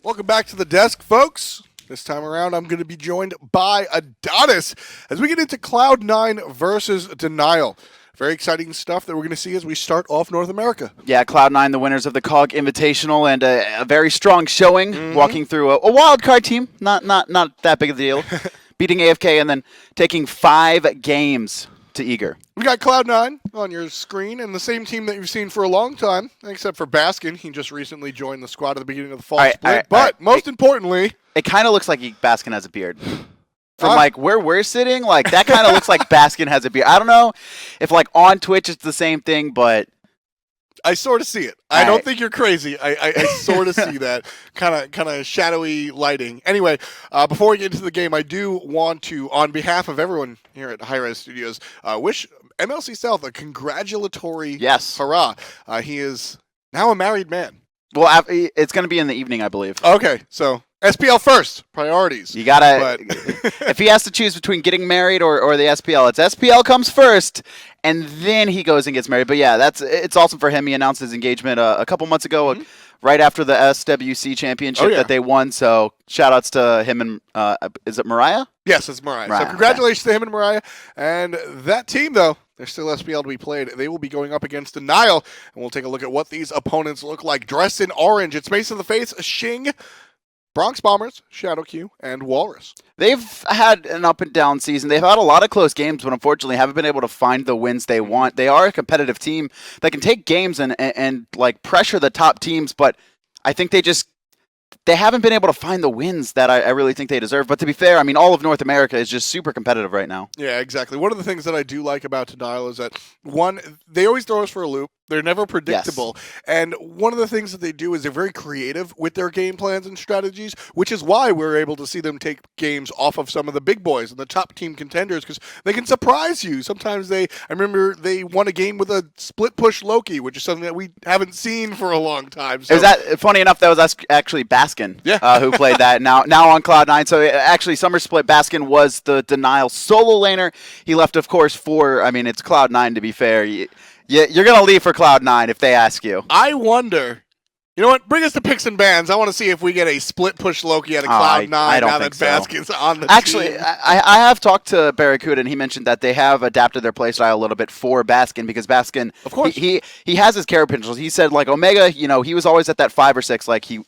Welcome back to the desk, folks. This time around, I'm going to be joined by Adonis as we get into Cloud9 versus Denial. Very exciting stuff that we're going to see as we start off North America. Yeah, Cloud9, the winners of the COG Invitational, and a very strong showing, walking through a wild card team. Not that big of a deal. Beating AFK and then taking 5 games to Eager. We got Cloud9 on your screen, and the same team that you've seen for a long time, except for Baskin. He just recently joined the squad at the beginning of the fall split. But most importantly, it kind of looks like Baskin has a beard. From like where we're sitting, like that kind of looks like Baskin has a beard. I don't know if like on Twitch it's the same thing, but I sort of see it. I don't think you're crazy. I sort of see that kind of shadowy lighting. Anyway, before we get into the game, I do want to, on behalf of everyone here at hi-rez Studios, wish MLC South a congratulatory hurrah. He is now a married man. Well, it's going to be in the evening, I believe. Okay, so SPL first, priorities. You gotta, if he has to choose between getting married or the SPL, it's SPL comes first, and then he goes and gets married. But yeah, it's awesome for him. He announced his engagement a couple months ago, right after the SWC championship that they won. So shout outs to him and, is it Mariah? Yes, it's Mariah. So congratulations to him and Mariah. And that team, though, they're still SPL to be played. They will be going up against Denial, and we'll take a look at what these opponents look like. Dressed in orange, it's Macetodaface, Shing, BronxBombers, Shadowq, and Whalrus. They've had an up and down season. They've had a lot of close games, but unfortunately haven't been able to find the wins they want. They are a competitive team that can take games and like pressure the top teams, but I think they haven't been able to find the wins that I really think they deserve. But to be fair, I mean, all of North America is just super competitive right now. Yeah, exactly. One of the things that I do like about Denial is that, one, they always throw us for a loop. They're never predictable. Yes. And one of the things that they do is they're very creative with their game plans and strategies, which is why we're able to see them take games off of some of the big boys and the top team contenders, because they can surprise you. Sometimes I remember they won a game with a split push Loki, which is something that we haven't seen for a long time. So. Is that funny enough? That was actually Baskin who played that. Now on Cloud9. So actually, Summer Split, Baskin was the Denial solo laner. He left, of course, it's Cloud9 to be fair. You're going to leave for Cloud9 if they ask you. I wonder. You know what? Bring us to picks and bans. I want to see if we get a split push Loki out of Cloud9 now that Baskin's on the Actually, team. I have talked to BaRRaCCuDDa, and he mentioned that they have adapted their playstyle a little bit for Baskin, because Baskin, of course, he has his carry potentials. He said, like, Omega, he was always at that 5 or 6. Like, he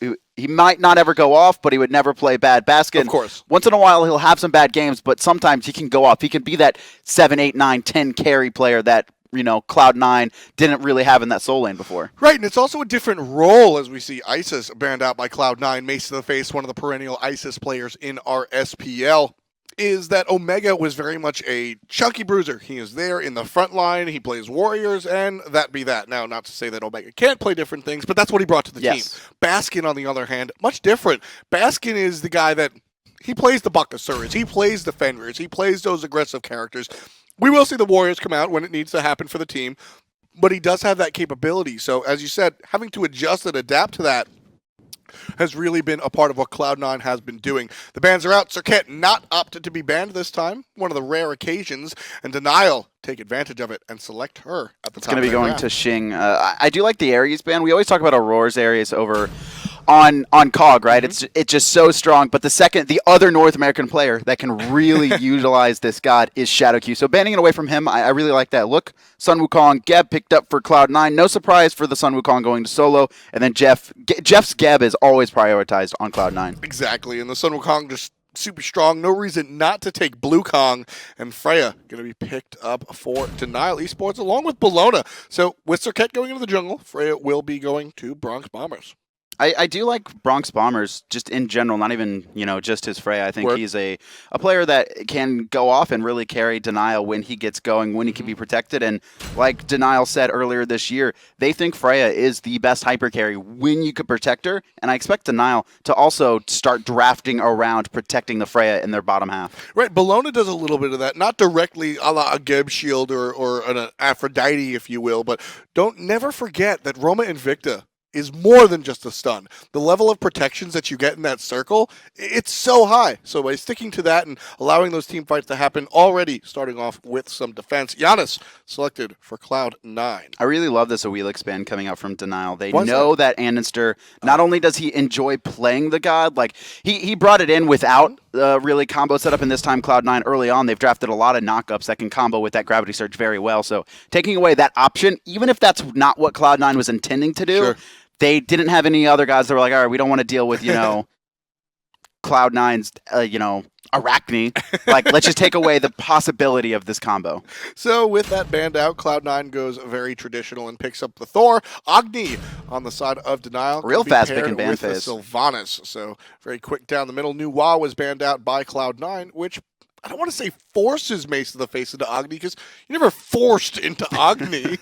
might not ever go off, but he would never play bad. Baskin, of course, once in a while he'll have some bad games, but sometimes he can go off. He can be that 7, 8, 9, 10 carry player that Cloud9 didn't really have in that soul lane before. Right, and it's also a different role as we see Isis banned out by Cloud9. Macetodaface, one of the perennial Isis players in our SPL, is that Omega was very much a chunky bruiser. He is there in the front line, he plays warriors, and that be that. Now, not to say that Omega can't play different things, but that's what he brought to the team. Baskin, on the other hand, much different. Baskin is the guy that, he plays the Bakasuras, he plays the Fenrirs, he plays those aggressive characters. We will see the Warriors come out when it needs to happen for the team, but he does have that capability. So, as you said, having to adjust and adapt to that has really been a part of what Cloud9 has been doing. The bans are out. Serqet not opted to be banned this time, one of the rare occasions, and Denial take advantage of it and select her at the top. It's going to be going to Shing. I do like the Ares ban. We always talk about Aurora's Ares over on COG, right? It's just so strong. But the other North American player that can really utilize this god is Shadowq. So banning it away from him, I really like that. Look, Sun Wukong, Geb picked up for Cloud9. No surprise for the Sun Wukong going to solo. And then Jeff's Geb is always prioritized on Cloud9. Exactly. And the Sun Wukong just super strong. No reason not to take Blue Kong. And Freya going to be picked up for Denial eSports along with Bellona. So with Serqet going into the jungle, Freya will be going to BronxBombers. I do like BronxBombers just in general, not even, just his Freya. I think he's a player that can go off and really carry Denial when he gets going, when he can be protected. And like Denial said earlier this year, they think Freya is the best hyper carry when you could protect her. And I expect Denial to also start drafting around protecting the Freya in their bottom half. Right, Bellona does a little bit of that, not directly a la a Geb shield or an Aphrodite, if you will, but never forget that Roma Invicta is more than just a stun. The level of protections that you get in that circle, it's so high. So by sticking to that and allowing those team fights to happen, already starting off with some defense. Janus selected for Cloud9. I really love this Wheelix ban coming out from Denial. They know that andinster, not only does he enjoy playing the god, like he brought it in without really combo setup, and this time Cloud9 early on, they've drafted a lot of knockups that can combo with that Gravity Surge very well. So taking away that option, even if that's not what Cloud9 was intending to do, they didn't have any other guys that were like, all right, we don't want to deal with, Cloud9's, Arachne. Like, let's just take away the possibility of this combo. So with that banned out, Cloud9 goes very traditional and picks up the Thor. Agni on the side of Denial. Real fast pick and ban with phase. The Sylvanus. So very quick down the middle. Nuwa was banned out by Cloud9, which I don't want to say forces Macetodaface into Agni, because you never forced into Agni.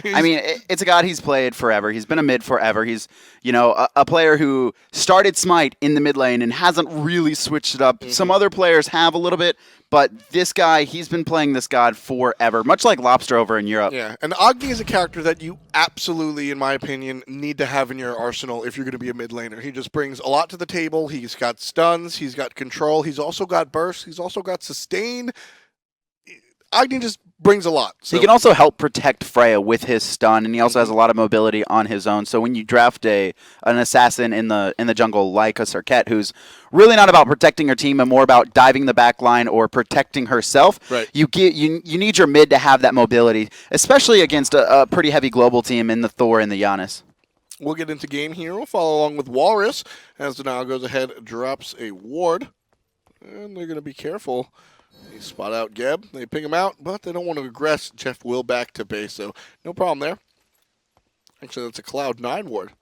I mean, it's a god he's played forever. He's been a mid forever. He's, a player who started Smite in the mid lane and hasn't really switched it up. Some other players have a little bit, but this guy, he's been playing this god forever, much like Lobster over in Europe. Yeah, and Agni is a character that you absolutely, in my opinion, need to have in your arsenal if you're going to be a mid laner. He just brings a lot to the table. He's got stuns, he's got control, he's also got burst, he's also got sustain. Agni just brings a lot. So. He can also help protect Freya with his stun, and he also has a lot of mobility on his own. So when you draft an assassin in the jungle like a Serqet, who's really not about protecting her team and more about diving the back line or protecting herself, you need your mid to have that mobility, especially against a pretty heavy global team in the Thor and the Janus. We'll get into game here. We'll follow along with Whalrus as Denial goes ahead, drops a ward, and they're going to be careful. They spot out Geb. They ping him out, but they don't want to aggress Jeff Will back to base, so no problem there. Actually, that's a Cloud9 ward.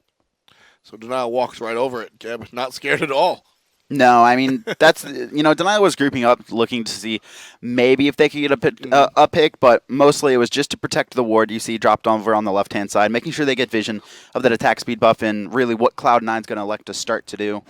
So Denial walks right over it. Geb not scared at all. No, I mean, that's, Denial was grouping up looking to see maybe if they could get a pick, but mostly it was just to protect the ward you see dropped over on the left-hand side, making sure they get vision of that attack speed buff and really what Cloud9's going to elect to start to do.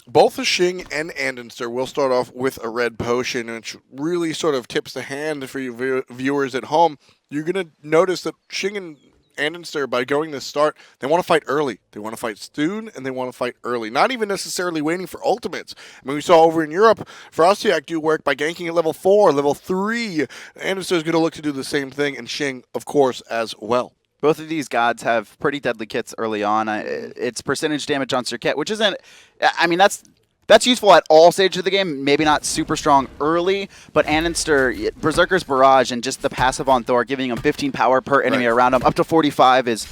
Both the Shing and andinster will start off with a red potion, which really sort of tips the hand for you viewers at home. You're going to notice that Shing and andinster, by going this start, they want to fight early. They want to fight soon, and they want to fight early. Not even necessarily waiting for ultimates. I mean, we saw over in Europe, Frostyak do work by ganking at level 4, level 3. andinster is going to look to do the same thing, and Shing, of course, as well. Both of these gods have pretty deadly kits early on. It's percentage damage on Serqet, which isn't... I mean, that's useful at all stages of the game. Maybe not super strong early, but andinster, Berserker's Barrage, and just the passive on Thor, giving him 15 power per enemy around him, up to 45 is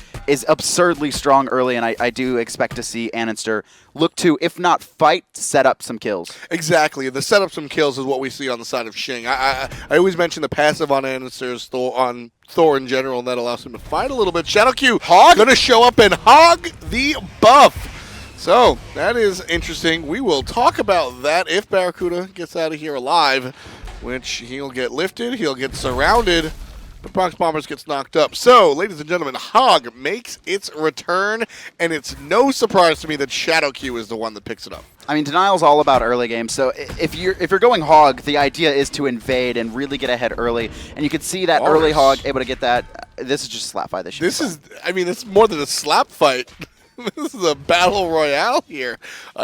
absurdly strong early, and I do expect to see andinster look to, if not fight, set up some kills. Exactly. The set up some kills is what we see on the side of Shing. I always mention the passive on andinster's on Thor in general, and that allows him to fight a little bit. Shadowq Hog going to show up and hog the buff. So, that is interesting. We will talk about that if BaRRaCCuDDa gets out of here alive, which he'll get lifted, he'll get surrounded, but BronxBombers gets knocked up. So, ladies and gentlemen, Hog makes its return, and it's no surprise to me that Shadowq is the one that picks it up. I mean, Denial's all about early game, so if you're going Hog, the idea is to invade and really get ahead early, and you could see that early Hog able to get that. This is just a slap fight. This is, I mean, it's more than a slap fight. This is a battle royale here.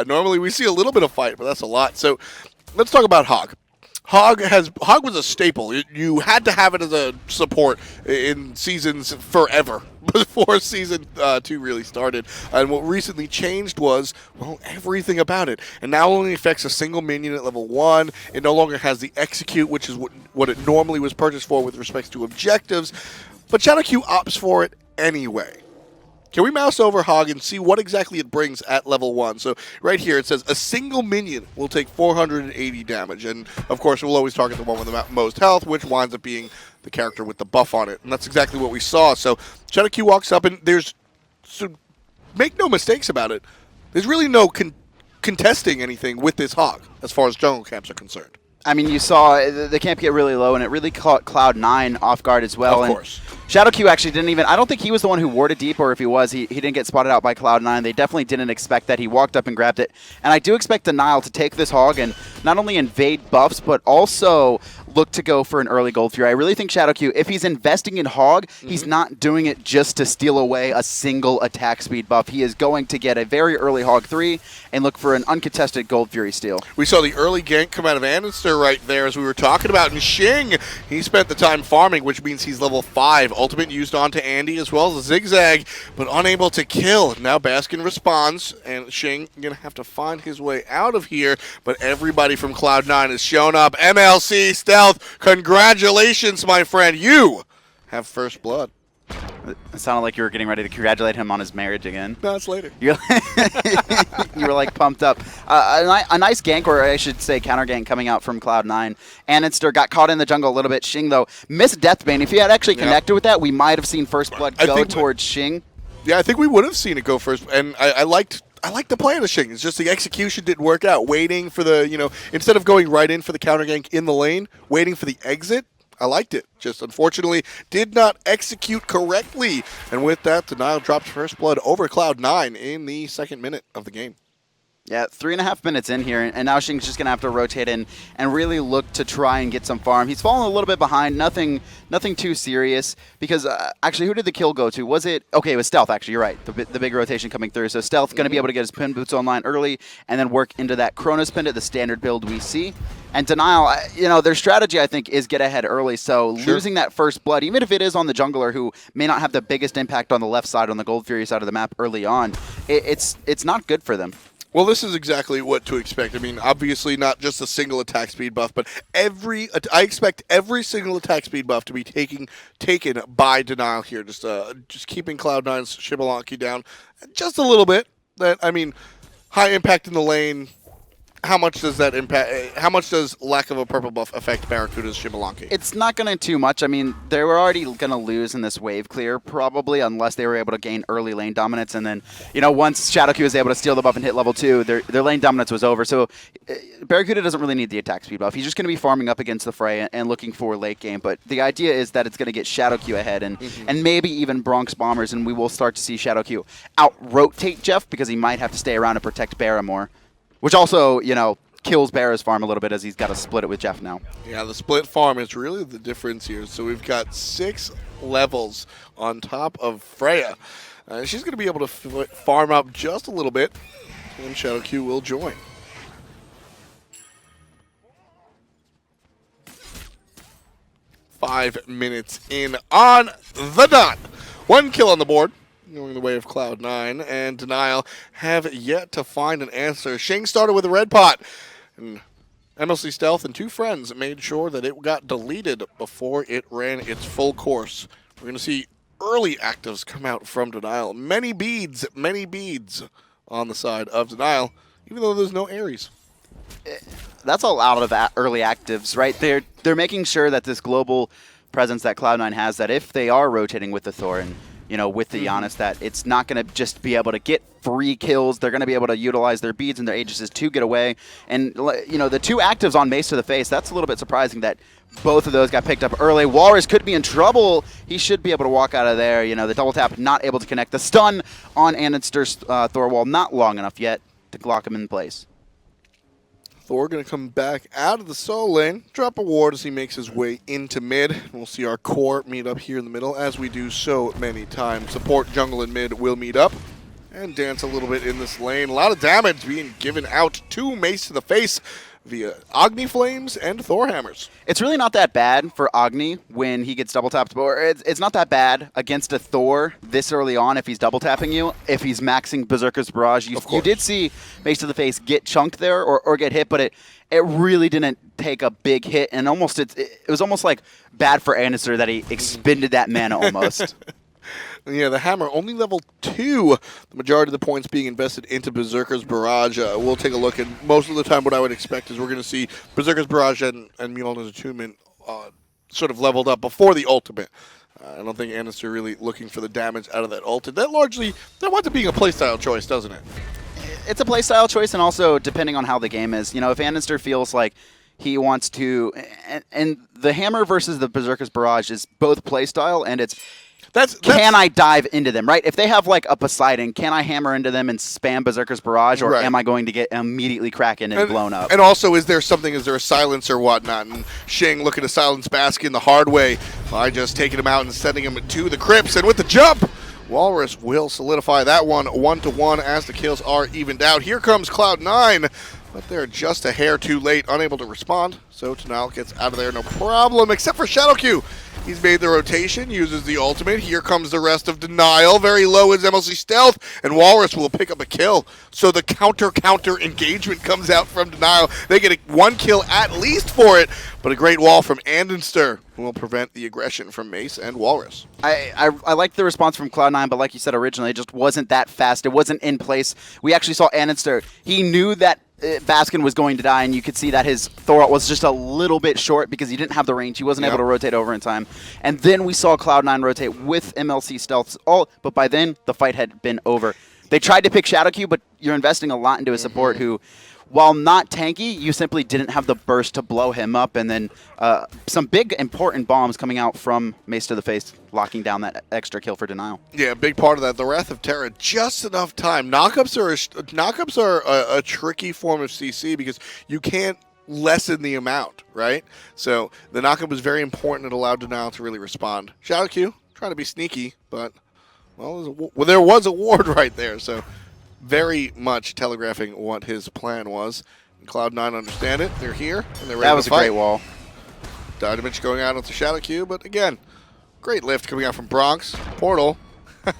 Normally we see a little bit of fight, but that's a lot. So let's talk about Hog. Hog was a staple. You had to have it as a support in seasons forever before season 2 really started. And what recently changed was, well, everything about it. And now only affects a single minion at level 1. It no longer has the execute, which is what it normally was purchased for with respect to objectives. But Shadowq opts for it anyway. Can we mouse over Hog and see what exactly it brings at level 1? So right here it says a single minion will take 480 damage. And of course we'll always target the one with the most health, which winds up being the character with the buff on it. And that's exactly what we saw. So Shadowq walks up and so make no mistakes about it, there's really no contesting anything with this Hog as far as jungle camps are concerned. I mean, you saw the camp get really low, and it really caught Cloud9 off guard as well. Of course. Shadowq actually didn't even... I don't think he was the one who warded deep, or if he was, he didn't get spotted out by Cloud9. They definitely didn't expect that. He walked up and grabbed it. And I do expect Denial to take this Hog and not only invade buffs, but also look to go for an early Gold Fury. I really think Shadowq, if he's investing in Hog, he's not doing it just to steal away a single attack speed buff. He is going to get a very early Hog 3 and look for an uncontested Gold Fury steal. We saw the early gank come out of andinster right there, as we were talking about, and Shing, he spent the time farming, which means he's level 5. Ultimate used onto Andy as well as a zigzag, but unable to kill. Now Baskin responds, and Shing going to have to find his way out of here, but everybody from Cloud9 has shown up. MLC Stealth, congratulations, my friend. You have first blood. It sounded like you were getting ready to congratulate him on his marriage again. No, it's later. You were like pumped up. A nice gank, or I should say counter gank, coming out from Cloud9. andinster got caught in the jungle a little bit. Shing, though, missed Deathbane. If he had actually connected with that, we might have seen first blood go towards Shing. Yeah, I think we would have seen it go first, and I liked the play of the Shing. It's just the execution didn't work out. Waiting for the, instead of going right in for the counter gank in the lane, waiting for the exit. I liked it. Just unfortunately did not execute correctly. And with that, Denial drops first blood over Cloud9 in the 2nd minute of the game. Yeah, 3.5 minutes in here, and now Shing's just going to have to rotate in and really look to try and get some farm. He's fallen a little bit behind, nothing too serious, because actually, who did the kill go to? Was it? Okay, it was Stealth, actually, you're right. The big rotation coming through. So Stealth going to be able to get his pin boots online early and then work into that Chronos Pendant, the standard build we see. And Denial, their strategy, I think, is get ahead early. So losing that first blood, even if it is on the jungler who may not have the biggest impact on the left side, on the Gold Fury side of the map early on, it's not good for them. Well, this is exactly what to expect. I mean, obviously not just a single attack speed buff, but I expect every single attack speed buff to be taken by Denial here. Just keeping Cloud9's Xbalanque down just a little bit. High impact in the lane. How much does that impact? How much does lack of a purple buff affect BaRRaCCuDDa's Xbalanque? It's not going to too much. I mean, they were already going to lose in this wave clear, probably, unless they were able to gain early lane dominance. And then, once Shadowq was able to steal the buff and hit level 2, their lane dominance was over. So BaRRaCCuDDa doesn't really need the attack speed buff. He's just going to be farming up against the Freya and looking for late game. But the idea is that it's going to get Shadowq ahead and maybe even BronxBombers, and we will start to see Shadowq out-rotate Jeff because he might have to stay around and protect BaRRa more. Which also, kills BaRRa's farm a little bit as he's got to split it with Jeff now. Yeah, the split farm is really the difference here. So we've got 6 levels on top of Freya. She's going to be able to farm up just a little bit, and Shadowq will join. Five minutes in on the dot. 1 kill on the board, going the way of Cloud9, and Denial have yet to find an answer. Shing started with a red pot, and MLC Stealth and 2 friends made sure that it got deleted before it ran its full course. We're going to see early actives come out from Denial. Many beads on the side of Denial, even though there's no Ares. That's a lot of early actives, right? They're making sure that this global presence that Cloud9 has, that if they are rotating with the Thor and with the Janus, that it's not going to just be able to get free kills. They're going to be able to utilize their beads and their Aegises to get away. And, the 2 actives on Macetodaface, that's a little bit surprising that both of those got picked up early. Whalrus could be in trouble. He should be able to walk out of there. The double tap not able to connect. The stun on andinster's Thor wall not long enough yet to lock him in place. Thor going to come back out of the solo lane, drop a ward as he makes his way into mid. We'll see our core meet up here in the middle, as we do so many times. Support, jungle, and mid will meet up and dance a little bit in this lane. A lot of damage being given out to Macetodaface via Agni Flames and Thor Hammers. It's really not that bad for Agni when he gets double tapped. It's not that bad against a Thor this early on if he's double tapping you. If he's maxing Berserker's Barrage, you did see Macetodaface get chunked there or get hit, but it really didn't take a big hit, and it was almost like bad for andinster that he expended that mana almost. Yeah, the hammer only level 2. The majority of the points being invested into Berserker's Barrage. We'll take a look, and most of the time what I would expect is we're going to see Berserker's Barrage and Mjolnir's Attunement sort of leveled up before the ultimate. I don't think andinster really looking for the damage out of that ult. That winds up being a playstyle choice, doesn't it? It's a playstyle choice, and also depending on how the game is. If andinster feels like he wants to, and the hammer versus the Berserker's Barrage is both playstyle, and it's Can I dive into them, right? If they have like a Poseidon, can I hammer into them and spam Berserker's Barrage, or am I going to get immediately cracking and blown up? And also, is there a silence or whatnot? And Shing looking to silence Baskin the hard way by just taking him out and sending him to the crypts. And with the jump, Whalrus will solidify that one 1-1 as the kills are evened out. Here comes Cloud9, but they're just a hair too late, unable to respond. So Denial gets out of there no problem, except for Shadowq. He's made the rotation, uses the ultimate. Here comes the rest of Denial. Very low is MLC Stealth, and Whalrus will pick up a kill. So the counter engagement comes out from Denial. They get one kill at least for it, but a great wall from andinster will prevent the aggression from Mace and Whalrus. I like the response from Cloud9, but like you said originally, it just wasn't that fast. It wasn't in place. We actually saw andinster. He knew that Baskin was going to die, and you could see that his Thor was just a little bit short because he didn't have the range. He wasn't able to rotate over in time. And then we saw Cloud9 rotate with MLC Stealths but by then, the fight had been over. They tried to pick Shadowq, but you're investing a lot into a support who, while not tanky, you simply didn't have the burst to blow him up. And then some big, important bombs coming out from Macetodaface, locking down that extra kill for Denial. Yeah, a big part of that. The Wrath of Terra, just enough time. Knockups are a tricky form of CC because you can't lessen the amount, right? So the knockup was very important. It allowed Denial to really respond. Shadowq trying to be sneaky, but well, there was a ward right there. So very much telegraphing what his plan was. And Cloud9 understand it. They're here, and they're ready to fight. That was a great wall. Dynamite going out onto Shadowq, but again, great lift coming out from Bronx. Portal. If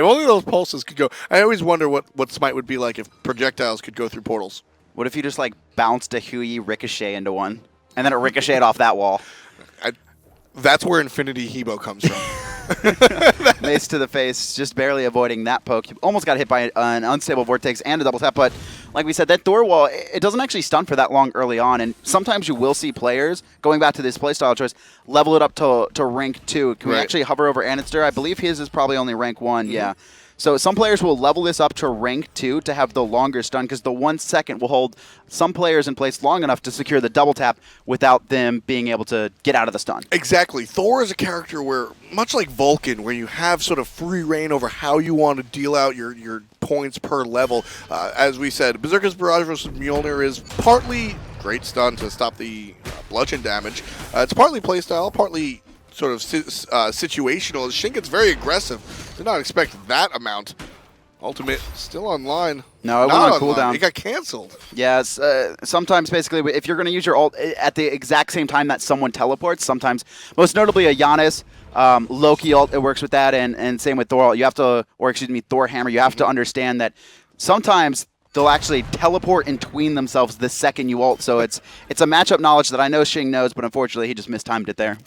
only those pulses could go. I always wonder what Smite would be like if projectiles could go through portals. What if you just like bounced a Hui ricochet into one, and then it ricocheted off that wall? That's where Infinity Hebo comes from. Macetodaface just barely avoiding that poke. Almost got hit by an unstable vortex and a double tap, but like we said, that Thor wall, it doesn't actually stun for that long early on, and sometimes you will see players, going back to this playstyle choice, level it up to rank 2. Can we actually hover over andinster? I believe his is probably only rank 1, yeah. So some players will level this up to rank 2 to have the longer stun, because the 1 second will hold some players in place long enough to secure the double tap without them being able to get out of the stun. Exactly. Thor is a character where, much like Vulcan, where you have sort of free reign over how you want to deal out your points per level. As we said, Berserker's Barrage versus Mjolnir is partly great stun to stop the bludgeon damage. It's partly playstyle, partly sort of situational. Shing gets very aggressive. Did not expect that amount. Ultimate still online. No, it went on cooldown. It got canceled. Yes, sometimes basically if you're going to use your ult at the exact same time that someone teleports, sometimes, most notably a Janus, Loki ult, it works with that, and same with Thor ult. You have to, or excuse me, Thor hammer, you have to understand that sometimes they'll actually teleport in between themselves the second you ult. So it's a matchup knowledge that I know Shing knows, but unfortunately he just mistimed it there.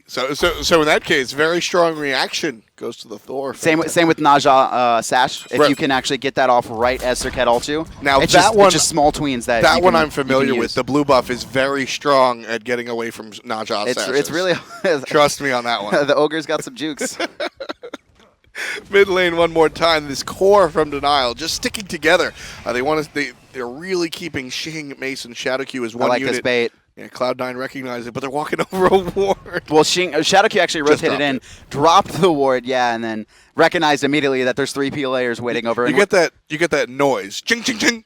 So in that case, very strong reaction goes to the Thor. Same with Naja Sash. If you can actually get that off right as Serqet ults you. Now it's that one, it's just small tweens that that one I'm familiar with. The blue buff is very strong at getting away from Naja Sash. It's really trust me on that one. The ogre's got some jukes. Mid lane one more time. This core from Denial just sticking together. They're really keeping Shing, Mace, and Shadowq as one unit. I like this bait. Yeah, Cloud9 recognized it, but they're walking over a ward. Well, Shadowq actually rotated in, dropped the ward, and then recognized immediately that there's 3 players waiting over. You get that noise, ching ching ching,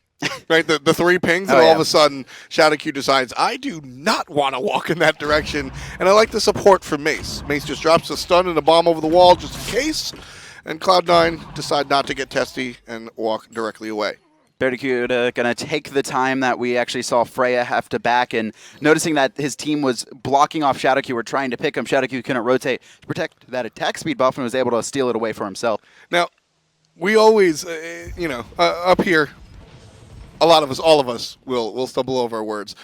right? The 3 pings, and all of a sudden Shadowq decides, I do not want to walk in that direction, and I like the support from Mace. Mace just drops a stun and a bomb over the wall just in case, and Cloud9 decide not to get testy and walk directly away. BaRRaCCuDDa going to take the time that we actually saw Freya have to back, and noticing that his team was blocking off Shadowq, were trying to pick him. Shadowq couldn't rotate to protect that attack speed buff and was able to steal it away for himself. Now, we always, up here, all of us will stumble over our words,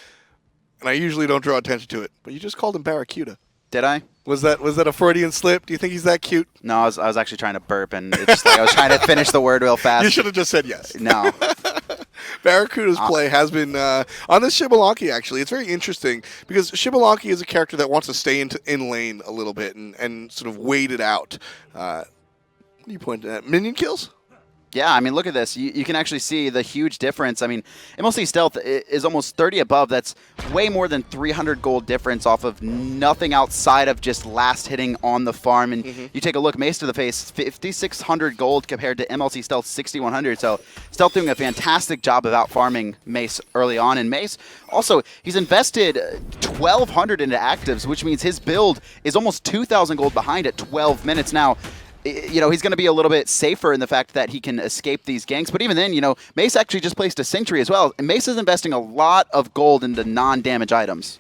and I usually don't draw attention to it, but you just called him BaRRaCCuDDa. Did I? Was that a Freudian slip? Do you think he's that cute? No, I was actually trying to burp, and it's just like I was trying to finish the word real fast. You should have just said yes. No. BaRRaCCuDDa's play has been on this Xbalanque. Actually, it's very interesting because Xbalanque is a character that wants to stay in lane a little bit and sort of wait it out. What are you pointing at? Minion kills? Yeah, I mean, look at this. You can actually see the huge difference. I mean, MLC Stealth is almost 30 above. That's way more than 300 gold difference off of nothing outside of just last hitting on the farm. And you take a look, Macetodaface, 5,600 gold compared to MLC Stealth, 6,100. So Stealth doing a fantastic job of out-farming Mace early on. And Mace, also, he's invested 1,200 into actives, which means his build is almost 2,000 gold behind at 12 minutes now. You know, he's going to be a little bit safer in the fact that he can escape these ganks. But even then, you know, Mace actually just placed a Sentry as well. And Mace is investing a lot of gold into non-damage items.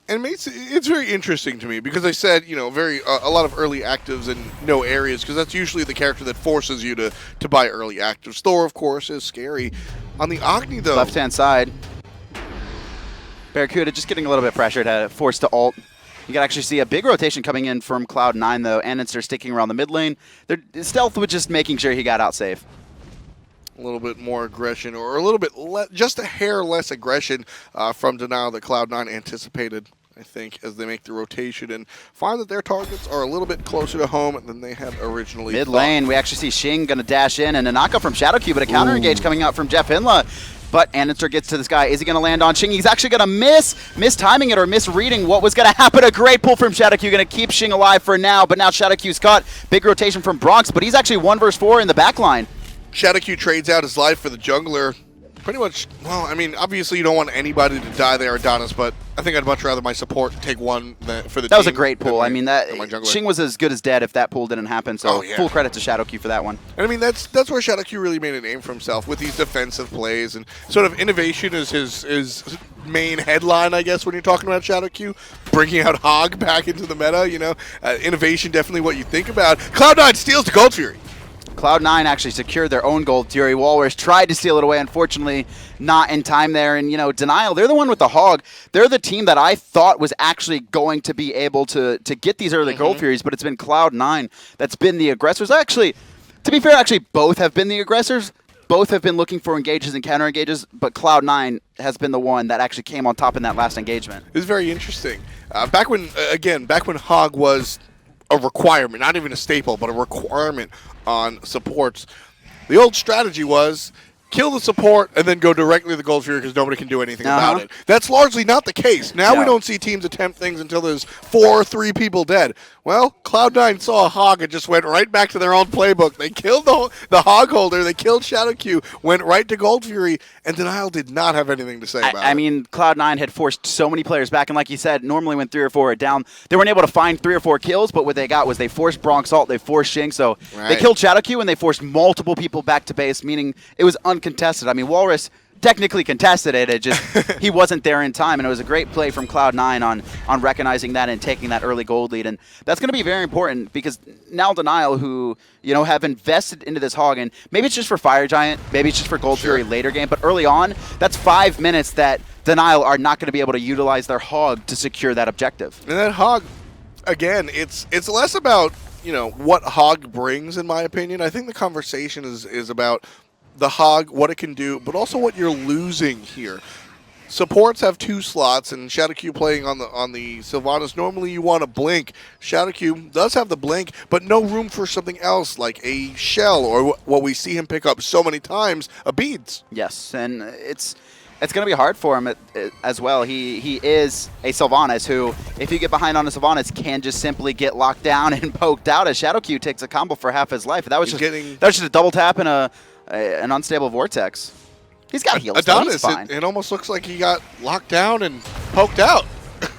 And Mace, it's very interesting to me because I said, you know, a lot of early actives in no areas because that's usually the character that forces you to buy early actives. Thor, of course, is scary. On the Agni, though... Left-hand side. BaRRaCCuDDa just getting a little bit pressured, forced to ult. You can actually see a big rotation coming in from Cloud9, though. andinster sticking around the mid lane. Stealth was just making sure he got out safe. A little bit more aggression, or a little bit just a hair less aggression from Denial that Cloud9 anticipated, I think, as they make the rotation and find that their targets are a little bit closer to home than they had originally Mid lane, we actually see Shing going to dash in, and a knockup from Shadowq, but a counter engage coming out from JeffHindla. But andinster gets to this guy. Is he going to land on Shing? He's actually going to mistiming it or misreading what was going to happen. A great pull from Shadowq. Going to keep Shing alive for now, but now Shadowq's caught. Big rotation from Bronx, but he's actually 1 versus 4 in the back line. Shadowq trades out his life for the jungler. Pretty much, well, I mean, obviously you don't want anybody to die there at Janus, but I think I'd much rather my support take one for the team. That was a great pull. I mean, that jungler. Shing was as good as dead if that pull didn't happen, so full credit to Shadowq for that one. And I mean, that's where Shadowq really made a name for himself with these defensive plays, and sort of innovation is his main headline, I guess, when you're talking about Shadowq. Bringing out Hog back into the meta, you know. Innovation, definitely what you think about. Cloud9 steals the Gold Fury. Cloud9 actually secured their own gold. Fury Whalrus tried to steal it away, unfortunately not in time there. And, you know, Denial, they're the one with the hog. They're the team that I thought was actually going to be able to get these early gold Furies, but it's been Cloud9 that's been the aggressors. Actually, to be fair, both have been the aggressors. Both have been looking for engages and counter engages, but Cloud9 has been the one that actually came on top in that last engagement. It's very interesting. Back when Hog was a requirement, not even a staple, but a requirement on supports, the old strategy was kill the support and then go directly to the Gold Fury because nobody can do anything about it. That's largely not the case. Now we don't see teams attempt things until there's 4 or 3 people dead. Well, Cloud9 saw a Hog and just went right back to their own playbook. They killed the Hog holder, they killed Shadowq, went right to Gold Fury, and Denial did not have anything to say about it. I mean, Cloud9 had forced so many players back, and like you said, normally when 3 or 4 are down, they weren't able to find 3 or 4 kills, but what they got was they forced Bronx ult, they forced Shing, so they killed Shadowq, and they forced multiple people back to base, meaning it was uncontested. I mean, Whalrus technically contested it, he wasn't there in time, and it was a great play from Cloud9 on recognizing that and taking that early gold lead, and that's going to be very important because now Denial, who, you know, have invested into this Hog, and maybe it's just for Fire Giant, maybe it's just for Gold Fury later game, but early on, that's 5 minutes that Denial are not going to be able to utilize their Hog to secure that objective. And that Hog, again, it's less about, you know, what Hog brings, in my opinion. I think the conversation is about the Hog, what it can do, but also what you're losing here. Supports have 2 slots, and Shadowq playing on the Sylvanus. Normally you want to blink. Shadowq does have the blink, but no room for something else like a shell or what we see him pick up so many times, a beads. Yes, and it's going to be hard for him as well. He is a Sylvanus who, if you get behind on a Sylvanus, can just simply get locked down and poked out as Shadowq takes a combo for half his life. That was just a double tap and an unstable vortex. He's got heals. Adonis, it almost looks like he got locked down and poked out.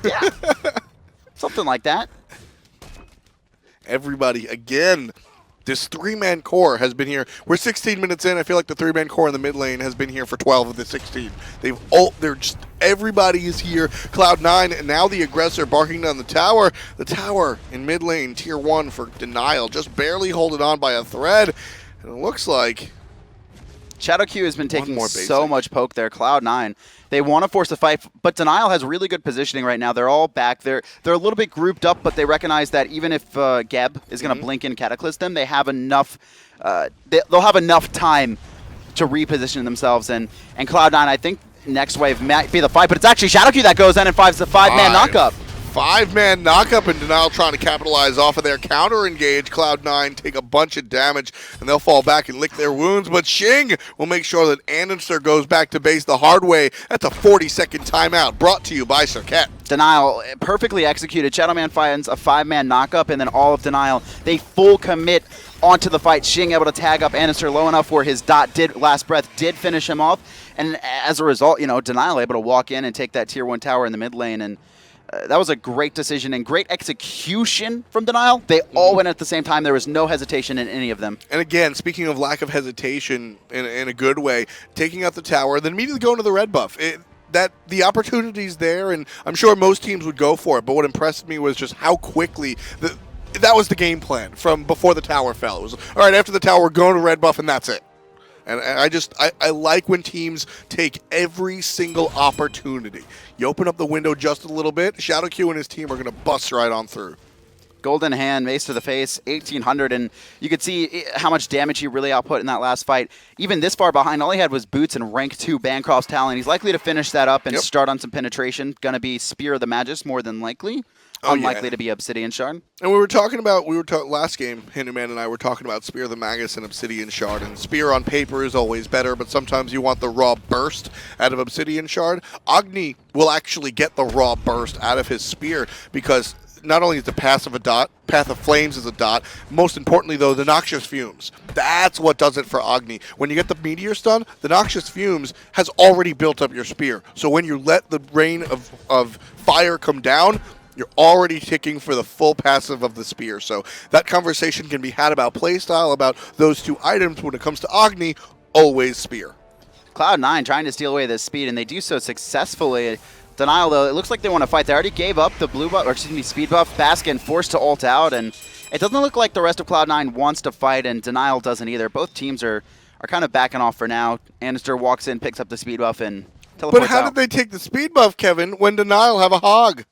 Yeah, something like that. Everybody, again, this 3-man core has been here. We're 16 minutes in. I feel like the 3-man core in the mid lane has been here for 12 of the 16. Everybody is here. Cloud9, and now the aggressor barking down the tower. The tower in mid lane, tier 1 for Denial, just barely holding on by a thread. And it looks like Shadowq has been taking so much poke there. Cloud9, they want to force a fight, but Denial has really good positioning right now. They're all back. They're a little bit grouped up, but they recognize that even if Geb is going to blink and Cataclysm them, they have enough. They'll have enough time to reposition themselves. And Cloud9, I think next wave might be the fight, but it's actually Shadowq that goes in and finds the 5-man knockup. 5-man knockup, and Denial trying to capitalize off of their counter engage. Cloud9 take a bunch of damage, and they'll fall back and lick their wounds, but Shing will make sure that andinster goes back to base the hard way. That's a 40-second timeout brought to you by Serqet. Denial, perfectly executed. Shadowman finds a 5-man knockup, and then all of Denial, they full commit onto the fight. Shing able to tag up andinster low enough where his last breath did finish him off, and as a result, Denial able to walk in and take that tier 1 tower in the mid lane, and that was a great decision and great execution from Denial. They all went at the same time. There was no hesitation in any of them. And again, speaking of lack of hesitation in a good way, taking out the tower, then immediately going to the red buff. That the opportunity's there, and I'm sure most teams would go for it, but what impressed me was just how quickly that was the game plan from before the tower fell. It was, all right, after the tower, we're going to red buff, and that's it. And I like when teams take every single opportunity. You open up the window just a little bit, Shadowq and his team are going to bust right on through. Golden hand, mace to the face, 1800, and you could see how much damage he really output in that last fight. Even this far behind, all he had was boots and rank 2 Bancroft's Talon. He's likely to finish that up and start on some penetration. Gonna be Spear of the Magus more than likely. Unlikely to be Obsidian Shard. And we were talking last game, Hinduman and I were talking about Spear of the Magus and Obsidian Shard, and Spear on paper is always better, but sometimes you want the raw burst out of Obsidian Shard. Agni will actually get the raw burst out of his Spear, because not only is the Path of Flames is a dot, most importantly though, the Noxious Fumes. That's what does it for Agni. When you get the Meteor Stun, the Noxious Fumes has already built up your Spear. So when you let the rain of fire come down, you're already ticking for the full passive of the Spear. So that conversation can be had about playstyle, about those two items. When it comes to Agni, always Spear. Cloud9 trying to steal away this speed, and they do so successfully. Denial, though, it looks like they want to fight. They already gave up the blue buff, or excuse me, speed buff. Baskin forced to ult out, and it doesn't look like the rest of Cloud9 wants to fight, and Denial doesn't either. Both teams are kind of backing off for now. andinster walks in, picks up the speed buff, and teleports But how out. did they take the speed buff, Kevin, when Denial have a hog?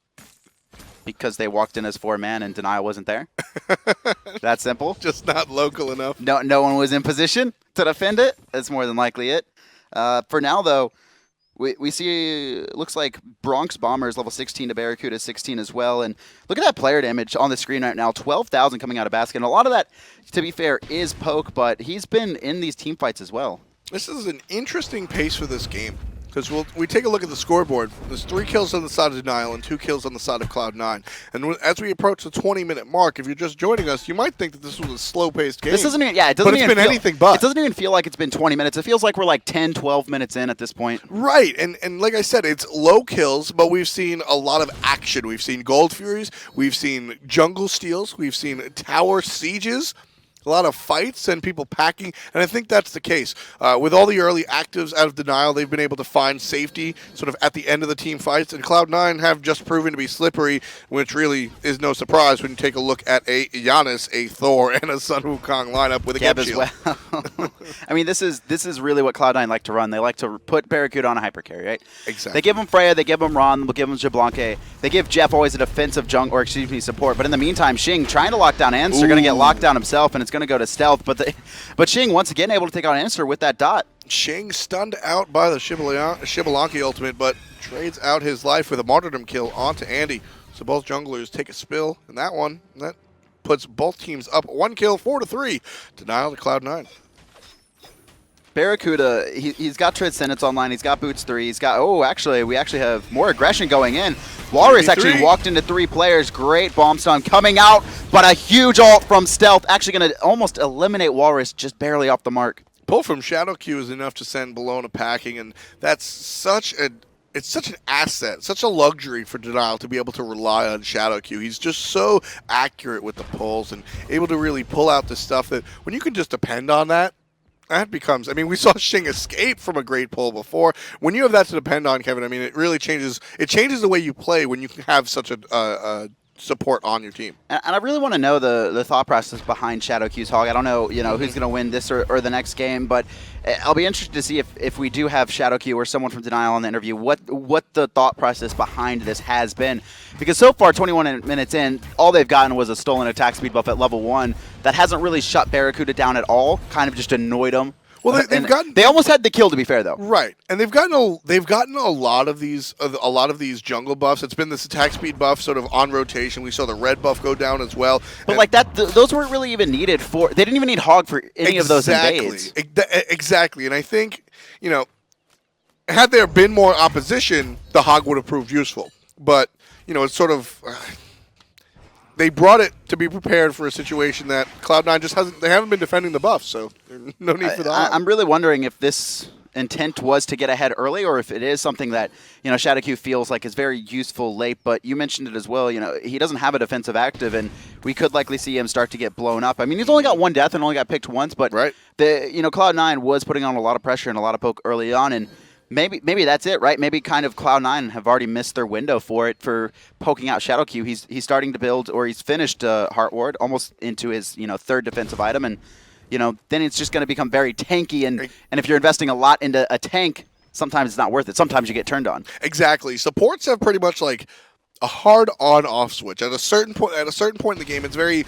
Because they walked in as 4-man and Denial wasn't there. That simple. Just not local enough. No one was in position to defend it. That's more than likely it. For now, though, we see it looks like BronxBombers level 16 to BaRRaCCuDDa 16 as well. And look at that player damage on the screen right now. 12,000 coming out of Baskin. A lot of that, to be fair, is poke, but he's been in these team fights as well. This is an interesting pace for this game, because we take a look at the scoreboard. There's 3 kills on the side of Denial and 2 kills on the side of Cloud9. And as we approach the 20-minute mark, if you're just joining us, you might think that this was a slow-paced game. This isn't even, it doesn't but it's even been feel, anything but. It doesn't even feel like it's been 20 minutes. It feels like we're like 10, 12 minutes in at this point. Right, and like I said, it's low kills, but we've seen a lot of action. We've seen Gold Furies, we've seen jungle steals, we've seen tower sieges, a lot of fights and people packing, and I think that's the case. With all the early actives out of Denial, they've been able to find safety sort of at the end of the team fights, and Cloud9 have just proven to be slippery, which really is no surprise when you take a look at a Janus, a Thor, and a Sun Wukong lineup with a Geb shield. Well. I mean, this is really what Cloud9 like to run. They like to put BaRRaCCuDDa on a hyper carry, right? Exactly. They give him Freya, they give him Ron, they'll give him Xbalanque. They give Jeff always a defensive support, but in the meantime, Shing trying to lock down andinster, going to get locked down himself, and it's going to go to stealth, but Shing once again able to take out andinster with that dot. Shing stunned out by the Xbalanque ultimate, but trades out his life with a martyrdom kill onto Andy. So both junglers take a spill in that one. And that puts both teams up 1 kill, 4-3. Denial to Cloud9. BaRRaCCuDDa, he's got Transcendence online, he's got Boots 3, he's got, we actually have more aggression going in. Whalrus actually walked into 3 players, great bomb stun coming out, but a huge ult from Stealth, actually going to almost eliminate Whalrus just barely off the mark. Pull from Shadowq is enough to send Bellona packing, and that's such an asset, such a luxury for Denial to be able to rely on Shadowq. He's just so accurate with the pulls and able to really pull out the stuff that when you can just depend on that becomes, I mean, we saw Shing escape from a great pull before. When you have that to depend on, Kevin, I mean, it really changes the way you play when you can have such a support on your team. And I really want to know the thought process behind Shadowq's hog. I don't know, who's going to win this or the next game, but I'll be interested to see if we do have Shadowq or someone from Denial on the interview, what the thought process behind this has been. Because so far, 21 minutes in, all they've gotten was a stolen attack speed buff at level 1 that hasn't really shut BaRRaCCuDDa down at all, kind of just annoyed them Well, they've gotten. They almost had the kill, to be fair, though. Right, and they've gotten a lot of these jungle buffs. It's been this attack speed buff sort of on rotation. We saw the red buff go down as well. But like that, those weren't really even needed for. They didn't even need Hog for any of those invades. Exactly, and I think had there been more opposition, the Hog would have proved useful. But it's sort of. They brought it to be prepared for a situation that Cloud9 just hasn't. They haven't been defending the buff, so there's no need for that. I'm really wondering if this intent was to get ahead early, or if it is something that Shadowq feels like is very useful late. But you mentioned it as well. He doesn't have a defensive active, and we could likely see him start to get blown up. I mean, he's only got one death and only got picked once, but right. Cloud9 was putting on a lot of pressure and a lot of poke early on, and. Maybe that's it, right? Maybe kind of Cloud9 have already missed their window for poking out Shadowq. He's starting to build, or he's finished Heart Ward almost into his third defensive item, and then it's just going to become very tanky. And if you're investing a lot into a tank, sometimes it's not worth it. Sometimes you get turned on. Exactly. Supports have pretty much like a hard on-off switch at a certain point. At a certain point in the game, it's very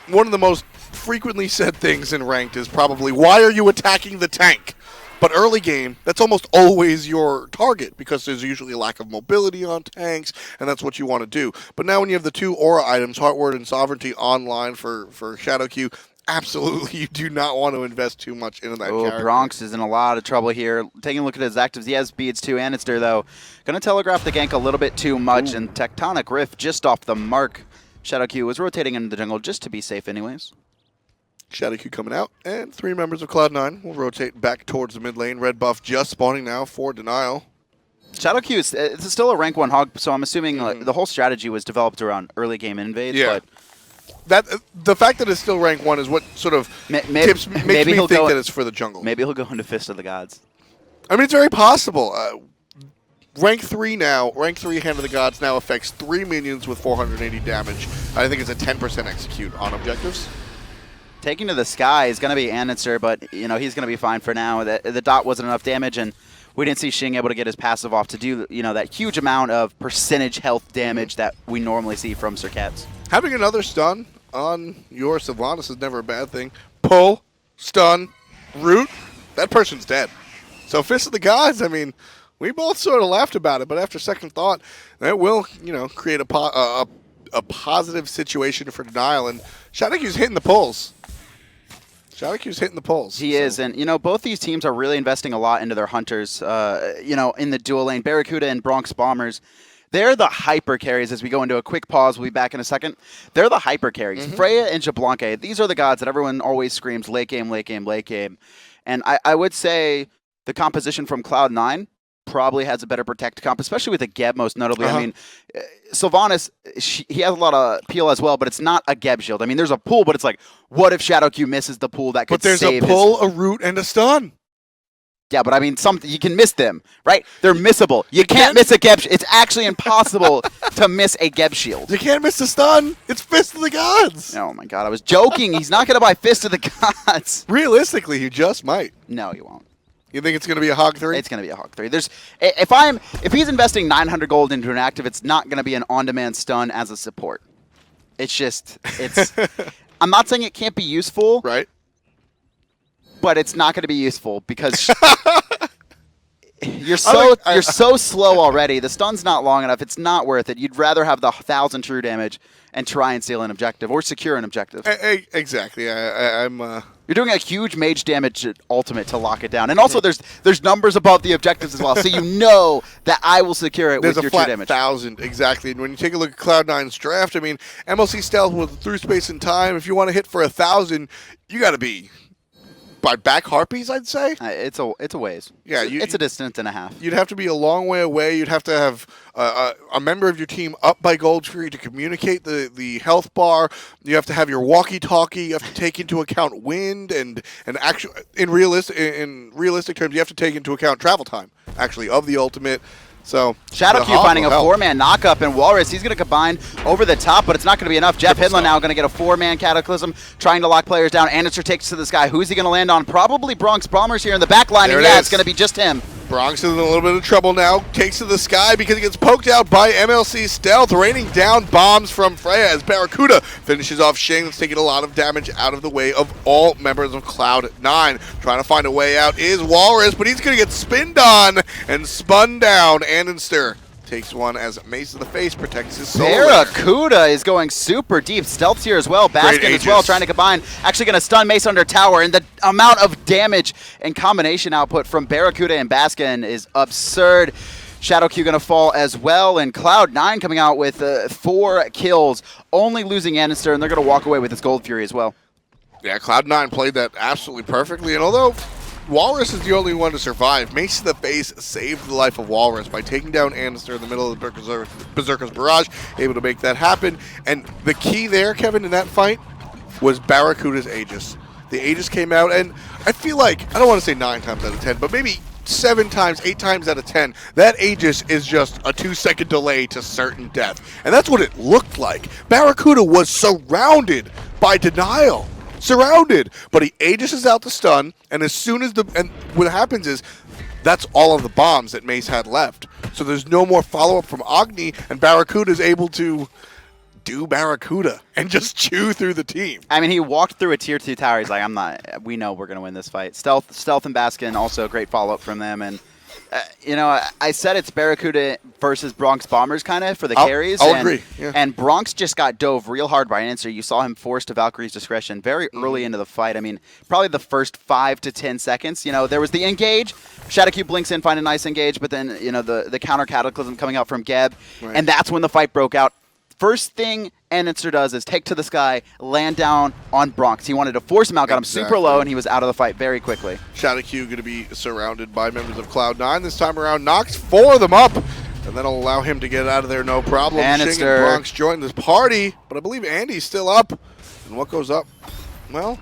one of the most frequently said things in ranked is probably, "Why are you attacking the tank?" But early game, that's almost always your target because there's usually a lack of mobility on tanks, and that's what you want to do. But now when you have the two aura items, Heartward and Sovereignty, online for Shadowq, absolutely you do not want to invest too much into that character. Bronx is in a lot of trouble here. Taking a look at his actives, he has beads too, andinster though. Going to telegraph the gank a little bit too much, and Tectonic Rift just off the mark. Shadowq was rotating into the jungle just to be safe anyways. Shadowq coming out, and 3 members of Cloud9 will rotate back towards the mid lane. Red buff just spawning now for Denial. Shadowq it's still a rank 1 Hog, so I'm assuming the whole strategy was developed around early game invades. Yeah. But the fact that it's still rank 1 is what sort of makes me think that it's for the jungle. Maybe he'll go into Fist of the Gods. I mean, it's very possible. Rank 3 now, rank 3 Hand of the Gods now affects 3 minions with 480 damage. I think it's a 10% execute on objectives. Taking to the sky is going to be andinster, but he's going to be fine for now. The dot wasn't enough damage, and we didn't see Shing able to get his passive off to do that huge amount of percentage health damage that we normally see from Serqets. Having another stun on your Sylvanus is never a bad thing. Pull, stun, root, that person's dead. So Fist of the Gods, I mean, we both sort of laughed about it, but after second thought, that will create a positive situation for Denial, and Shadowq's hitting the pulls. Shadowq's hitting the pulls. He is, and both these teams are really investing a lot into their hunters. In the dual lane, BaRRaCCuDDa and BronxBombers, they're the hyper carries. As we go into a quick pause, we'll be back in a second. They're the hyper carries. Freya and Xbalanque, these are the gods that everyone always screams late game, late game, late game. And I would say the composition from Cloud9 probably has a better protect comp, especially with a Geb most notably. I mean, Sylvanus, he has a lot of peel as well, but it's not a Geb shield. I mean, there's a pool, but it's like, what if Shadowq misses the pool that could save his... But there's a pull, a root, and a stun. Yeah, but I mean, you can miss them, right? They're missable. You can't miss a Geb. It's actually impossible to miss a Geb shield. You can't miss the stun. It's Fist of the Gods. Oh my God, I was joking. He's not going to buy Fist of the Gods. Realistically, he just might. No, he won't. You think it's going to be a Hog 3? It's going to be a Hog 3. If he's investing 900 gold into an active, it's not going to be an on-demand stun as a support. It's I'm not saying it can't be useful. Right. But it's not going to be useful because you're so slow already. The stun's not long enough. It's not worth it. You'd rather have the 1,000 true damage and try and steal an objective or secure an objective. Exactly. You're doing a huge mage damage ultimate to lock it down. And also there's numbers above the objectives as well. So you know that I will secure it with your true damage. There's a flat 1,000, exactly. And when you take a look at Cloud9's draft, I mean, MLC Stealth with through space and time, if you want to hit for 1,000, you got to be by back harpies, I'd say. It's a ways. Yeah, it's a distance and a half. You'd have to be a long way away. You'd have to have a member of your team up by gold for you to communicate the health bar. You have to have your walkie-talkie. You have to take into account wind and actual in realistic terms, you have to take into account travel time actually of the ultimate. So Shadowq finding a 4-man knockup, and Whalrus, he's going to combine over the top, but it's not going to be enough. JeffHindla now going to get a 4-man Cataclysm, andinster to lock players down. Andinster takes to the sky. Who's he going to land on? Probably BronxBombers here in the back line, and yeah, it's going to be just him. Bronx is in a little bit of trouble now. Takes to the sky because he gets poked out by MLC Stealth, raining down bombs from Freya as BaRRaCCuDDa finishes off Shing. That's taking a lot of damage out of the way of all members of Cloud9. Trying to find a way out is Whalrus, but he's going to get spinned on and spun down. Andinster takes one as Macetodaface protects his soul. BaRRaCCuDDa is going super deep. Stealth's here as well. Baskin as well, trying to combine. Actually going to stun Mace under tower, and the amount of damage and combination output from BaRRaCCuDDa and Baskin is absurd. Shadowq going to fall as well, and Cloud9 coming out with 4 kills, only losing andinster, and they're going to walk away with this Gold Fury as well. Yeah, Cloud9 played that absolutely perfectly, and although Whalrus is the only one to survive, Macetodaface saved the life of Whalrus by taking down andinster in the middle of the Berserker's Barrage, able to make that happen. And the key there, Kevin, in that fight was BaRRaCCuDDa's Aegis. The Aegis came out, and I feel like, I don't want to say 9 times out of 10, but maybe 7 times, 8 times out of 10, that Aegis is just a 2-second delay to certain death. And that's what it looked like. BaRRaCCuDDa was surrounded by denial. Surrounded, but he Aegises out the stun, and as soon as and what happens is that's all of the bombs that Mace had left. So there's no more follow-up from Agni, and BaRRaCCuDDa is able to do BaRRaCCuDDa and just chew through the team. I mean, he walked through a tier 2 tower. He's like, we know we're going to win this fight. Stealth and Baskin, also a great follow-up from them, and you know, I said it's BaRRaCCuDDa versus BronxBombers kind of for the carries. I'll agree. Yeah. And Bronx just got dove real hard by andinster. You saw him forced to Valkyrie's discretion very early into the fight. I mean, probably the first 5 to 10 seconds. You know, there was the engage. Shadowq blinks in, find a nice engage, but then, you know, the counter cataclysm coming out from Geb. Right. And that's when the fight broke out. First thing andinster does is take to the sky, land down on Bronx. He wanted to force him out, got him super low, and he was out of the fight very quickly. Shadowq going to be surrounded by members of Cloud9. This time around, knocks 4 of them up, and that'll allow him to get out of there no problem. andinster. Shing and Bronx join this party, but I believe Andy's still up. And what goes up? Well,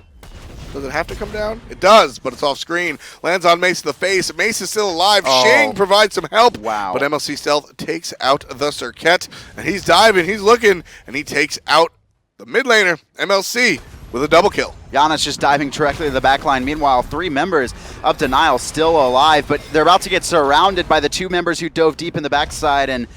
does it have to come down? It does, but it's off screen. Lands on Macetodaface. Mace is still alive. Oh. Shing provides some help. Wow. But MLC Stealth takes out the Serqet, and he's diving, he's looking, and he takes out the mid laner, MLC, with a double kill. Janus just diving directly to the back line. Meanwhile, 3 members of Denial still alive, but they're about to get surrounded by the 2 members who dove deep in the backside, and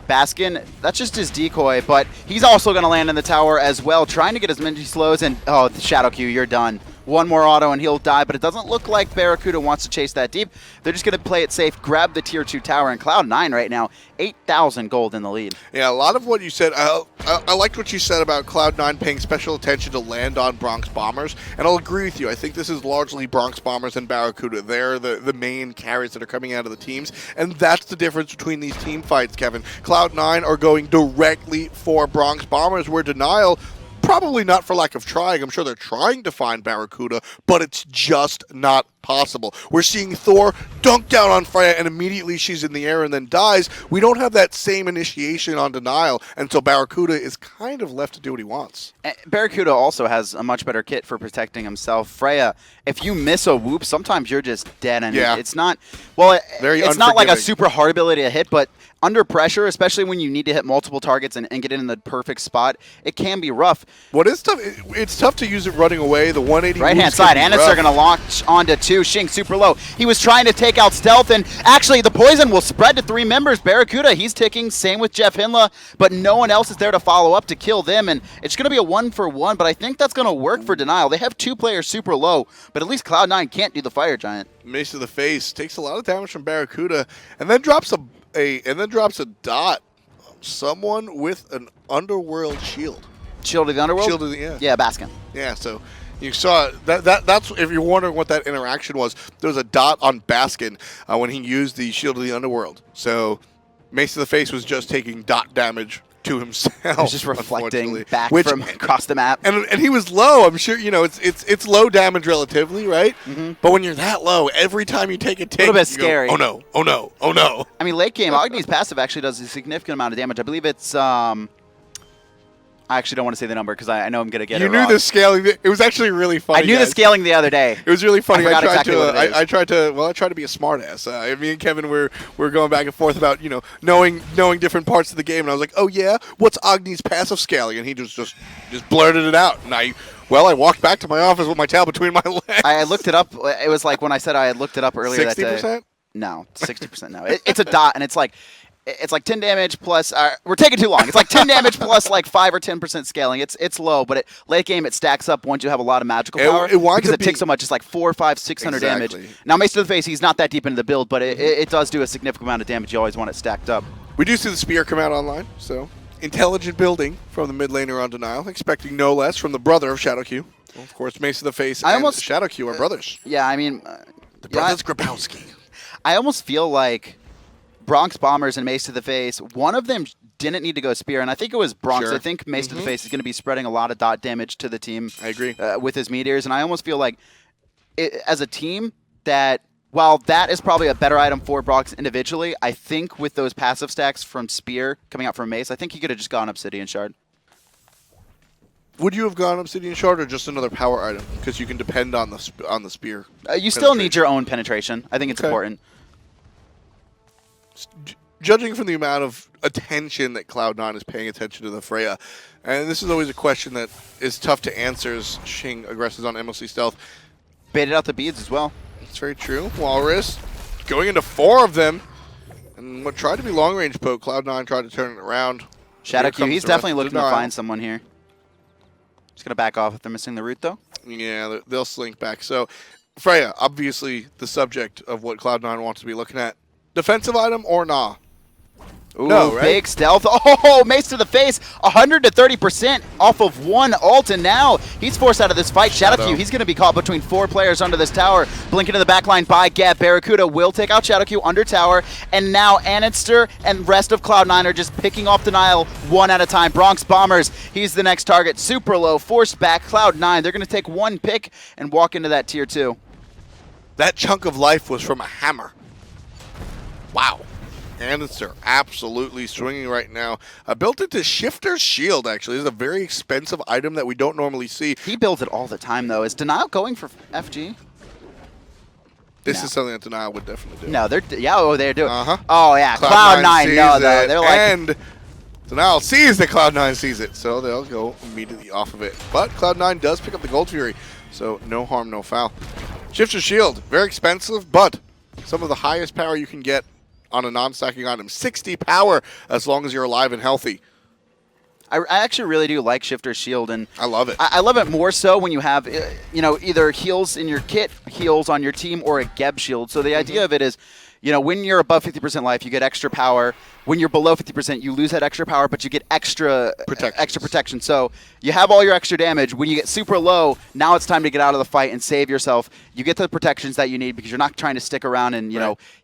Baskin, that's just his decoy, but he's also going to land in the tower as well, trying to get as many slows, and oh, Shadowq, you're done. One more auto and he'll die, but it doesn't look like BaRRaCCuDDa wants to chase that deep. They're just going to play it safe, grab the tier 2 tower, and Cloud9 right now, 8,000 gold in the lead. Yeah, a lot of what you said, I liked what you said about Cloud9 paying special attention to land on BronxBombers, and I'll agree with you. I think this is largely BronxBombers and BaRRaCCuDDa. They're the main carries that are coming out of the teams, and that's the difference between these team fights, Kevin. Cloud9 are going directly for BronxBombers, where Denial, probably not for lack of trying. I'm sure they're trying to find BaRRaCCuDDa, but it's just not possible. We're seeing Thor dunk down on Freya, and immediately she's in the air and then dies. We don't have that same initiation on Denial, and so BaRRaCCuDDa is kind of left to do what he wants. BaRRaCCuDDa also has a much better kit for protecting himself. Freya, if you miss a whoop, sometimes you're just dead. And yeah. It's not, well, it's not like a super hard ability to hit, but under pressure, especially when you need to hit multiple targets and get it in the perfect spot, it can be rough. What is tough, it's tough to use it running away. The 180 right-hand side, andinster going to launch onto 2. Shing super low. He was trying to take out Stealth, and actually the poison will spread to 3 members. BaRRaCCuDDa, he's ticking. Same with JeffHindla, but no one else is there to follow up to kill them, and it's going to be a 1-for-1, but I think that's going to work for Denial. They have 2 players super low, but at least Cloud9 can't do the Fire Giant. Macetodaface takes a lot of damage from BaRRaCCuDDa, and then drops a dot. Someone with an underworld shield. Shield of the Underworld? Shield of the, yeah. Yeah, Baskin. Yeah, so you saw that's if you're wondering what that interaction was, there was a dot on Baskin when he used the Shield of the Underworld. So Macetodaface was just taking dot damage to himself. He was just reflecting back from across the map. And he was low. I'm sure, you know, it's low damage relatively, right? Mm-hmm. But when you're that low, every time you take a tick, a little bit scary. Go, oh no, oh no, oh no. I mean, late game, Agni's passive actually does a significant amount of damage. I believe it's I actually don't want to say the number because I know I'm going to get it wrong. You knew the scaling. It was actually really funny. I knew the scaling the other day. It was really funny. I tried to be a smartass. Me and Kevin were going back and forth about, you know, knowing different parts of the game, and I was like, oh yeah, what's Agni's passive scaling? And he just blurted it out, and I walked back to my office with my tail between my legs. I looked it up. It was like when I said I had looked it up earlier that day. 60%? No, 60% no. It's a dot, and it's like 10 damage plus. We're taking too long. It's like 10 damage plus like 5 or 10% scaling. It's low, but late game it stacks up once you have a lot of magical power. Because it takes so much. It's like 400, 500, 600 damage. Now, Macetodaface, he's not that deep into the build, but it does do a significant amount of damage. You always want it stacked up. We do see the spear come out online, so intelligent building from the mid laner on Denial, expecting no less from the brother of Shadowq. Well, of course, Macetodaface and Shadowq are brothers. Yeah, I mean, the brothers Grabowski. I almost feel like BronxBombers and Macetodaface, one of them didn't need to go spear, and I think it was Bronx. Sure. I think Macetodaface is going to be spreading a lot of dot damage to the team. I agree. With his meteors, and I almost feel like as a team that, while that is probably a better item for Bronx individually, I think with those passive stacks from spear coming out from Mace, I think he could have just gone Obsidian Shard. Would you have gone Obsidian Shard or just another power item? Because you can depend on the spear. You still need your own penetration. I think it's important. Judging from the amount of attention that Cloud9 is paying attention to the Freya, and this is always a question that is tough to answer as Shing aggresses on MLC Stealth. Baited out the beads as well. That's very true. Whalrus going into 4 of them. And what tried to be long-range poke, Cloud9 tried to turn it around. Shadowq, he's definitely looking to find someone here. Just going to back off if they're missing the root, though. Yeah, they'll slink back. So, Freya, obviously the subject of what Cloud9 wants to be looking at. Defensive item or nah? Ooh, no, right? Big stealth. Oh, Macetodaface, 130% off of one ult, and now he's forced out of this fight. Shadowq, he's going to be caught between 4 players under this tower. Blink into the backline by Gap. BaRRaCCuDDa will take out Shadowq under tower, and now andinster and rest of Cloud9 are just picking off Denial one at a time. BronxBombers, he's the next target. Super low, forced back. Cloud9, they're going to take one pick and walk into that tier 2. That chunk of life was from a hammer. Wow. andinster absolutely swinging right now. Built into Shifter's Shield, actually. This is a very expensive item that we don't normally see. He builds it all the time, though. Is Denial going for FG? This is something that Denial would definitely do. No, they're they're doing. Uh-huh. Oh yeah, Cloud9. No, though they're like. And Denial sees that Cloud9 sees it, so they'll go immediately off of it. But Cloud9 does pick up the Gold Fury, so no harm, no foul. Shifter's Shield, very expensive, but some of the highest power you can get on a non-stacking item. 60 power as long as you're alive and healthy. I actually really do like Shifter's Shield, and I love it. I love it more so when you have, either heals in your kit, heals on your team, or a Geb Shield. So the idea of it is, when you're above 50% life, you get extra power. When you're below 50%, you lose that extra power, but you get extra protection. So you have all your extra damage. When you get super low, now it's time to get out of the fight and save yourself. You get the protections that you need because you're not trying to stick around and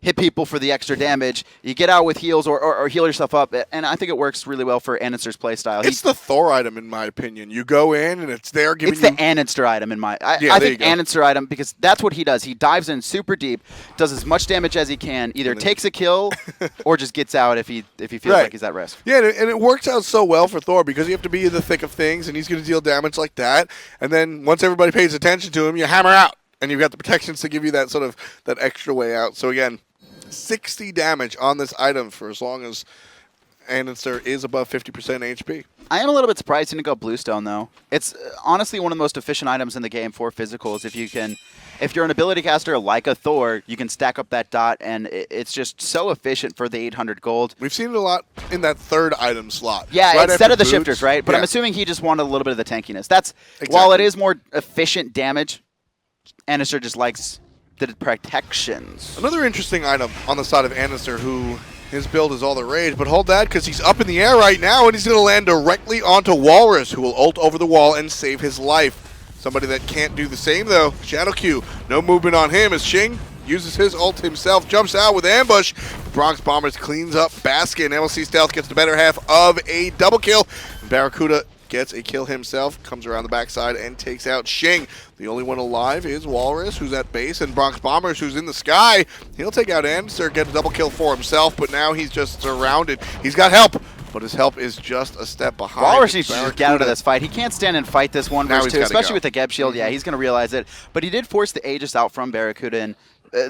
hit people for the extra damage. You get out with heals or heal yourself up, and I think it works really well for andinster's playstyle. It's the Thor item, in my opinion. You go in and it's there giving you... It's the andinster item in my... I think andinster item, because that's what he does. He dives in super deep, does as much damage as he can, either takes a kill or just gets out if he feels like he's at risk. Yeah, and it works out so well for Thor because you have to be in the thick of things, and he's going to deal damage like that. And then once everybody pays attention to him, you hammer out, and you've got the protections to give you that that extra way out. So again, 60 damage on this item for as long as andinster is above 50% HP. I am a little bit surprised he didn't go Bluestone, though. It's honestly one of the most efficient items in the game for physicals. If you're an ability caster like a Thor, you can stack up that dot, and it's just so efficient for the 800 gold. We've seen it a lot in that third item slot. Yeah, right instead of the boots. shifters, right? But I'm assuming he just wanted a little bit of the tankiness. While it is more efficient damage, andinster just likes the protections. Another interesting item on the side of andinster, who his build is all the rage, but hold that because he's up in the air right now, and he's going to land directly onto Whalrus, who will ult over the wall and save his life. Somebody that can't do the same, though, Shadowq. No movement on him as Shing uses his ult himself, jumps out with ambush. BronxBombers cleans up Baskin. MLC Stealth gets the better half of a double kill. BaRRaCCuDDa gets a kill himself, comes around the backside and takes out Shing. The only one alive is Whalrus, who's at base, and BronxBombers, who's in the sky. He'll take out andinster, get a double kill for himself, but now he's just surrounded. He's got help, but his help is just a step behind. Whalrus needs to just get out of this fight. He can't stand and fight this 1v2, especially with the Geb Shield. Mm-hmm. Yeah, he's going to realize it. But he did force the Aegis out from BaRRaCCuDDa, and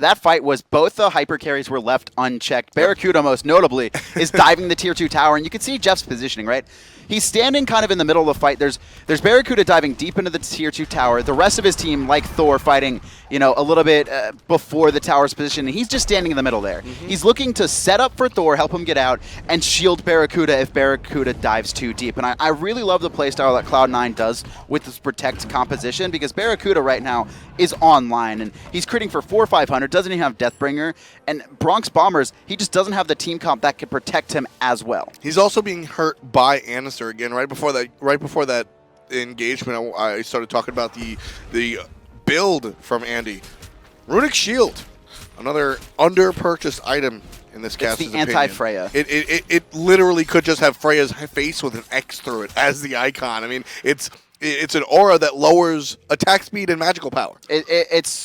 that fight was both the hyper carries were left unchecked. BaRRaCCuDDa, most notably, is diving the tier 2 tower, and you can see Jeff's positioning, right? He's standing kind of in the middle of the fight. There's BaRRaCCuDDa diving deep into the tier 2 tower. The rest of his team, like Thor, fighting a little bit before the tower's position. And he's just standing in the middle there. He's looking to set up for Thor, help him get out, and shield BaRRaCCuDDa if BaRRaCCuDDa dives too deep. And I really love the playstyle that Cloud9 does with this protect composition, because BaRRaCCuDDa right now is online, and he's critting for 400 or 500, doesn't even have Deathbringer, and BronxBombers, he just doesn't have the team comp that can protect him as well. He's also being hurt by andinster again. Right before that engagement, I started talking about the build from Andy. Runic Shield, another under-purchased item in this cast's opinion. It's the anti-Freya. It literally could just have Freya's face with an X through it as the icon. I mean, it's an aura that lowers attack speed and magical power. It's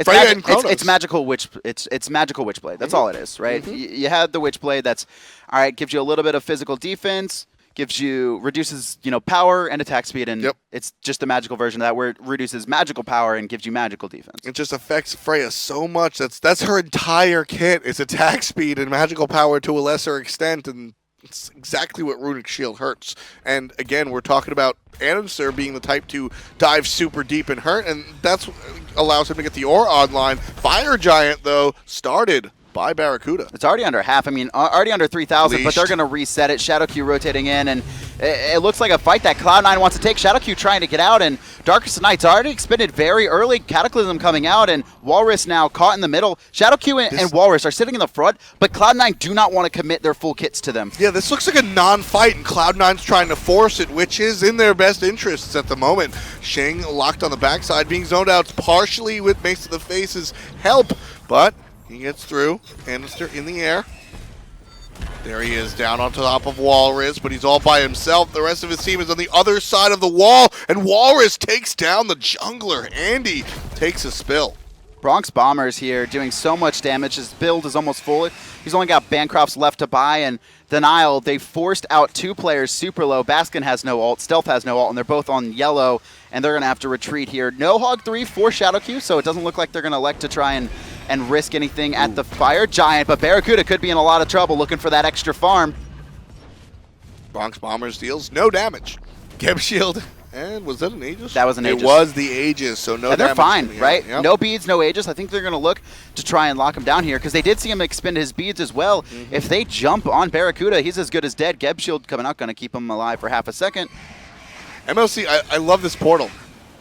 Freya and Chronos. It's magical Witchblade. That's all it is, right? You had the Witchblade. That's all right. Gives you a little bit of physical defense. Reduces power and attack speed, and it's just the magical version of that, where it reduces magical power and gives you magical defense. It just affects Freya so much. That's her entire kit. It's attack speed and magical power to a lesser extent, and it's exactly what Runic Shield hurts. And again, we're talking about andinster being the type to dive super deep and hurt, and that's what allows him to get the aura online. Fire Giant, though, started by BaRRaCCuDDa. It's already under half. I mean, already under 3,000, but they're going to reset it. Shadowq rotating in, and it looks like a fight that Cloud9 wants to take. Shadowq trying to get out, and Darkest Night's already expended very early. Cataclysm coming out, and Whalrus now caught in the middle. Shadowq and Whalrus are sitting in the front, but Cloud9 do not want to commit their full kits to them. Yeah, this looks like a non-fight, and Cloud9's trying to force it, which is in their best interests at the moment. Shing locked on the backside, being zoned out partially with Macetodaface's help, but he gets through. andinster in the air. There he is, down on top of Whalrus, but he's all by himself. The rest of his team is on the other side of the wall, and Whalrus takes down the jungler. Andy takes a spill. BronxBombers here doing so much damage. His build is almost full. He's only got Bancrofts left to buy, and Denial, they forced out 2 players super low. Baskin has no ult, Stealth has no ult, and they're both on yellow, and they're going to have to retreat here. No Hog 3 for Shadowq, so it doesn't look like they're going to elect to try and risk anything at the Fire Giant, but BaRRaCCuDDa could be in a lot of trouble looking for that extra farm. BronxBombers deals no damage. Geb Shield, and was that an Aegis? That was an Aegis. It was the Aegis, so no damage. They're fine, right? Yep. No beads, no Aegis. I think they're going to look to try and lock him down here, because they did see him expend his beads as well. If they jump on BaRRaCCuDDa, he's as good as dead. Geb Shield coming out, going to keep him alive for half a second. MLC, I love this portal.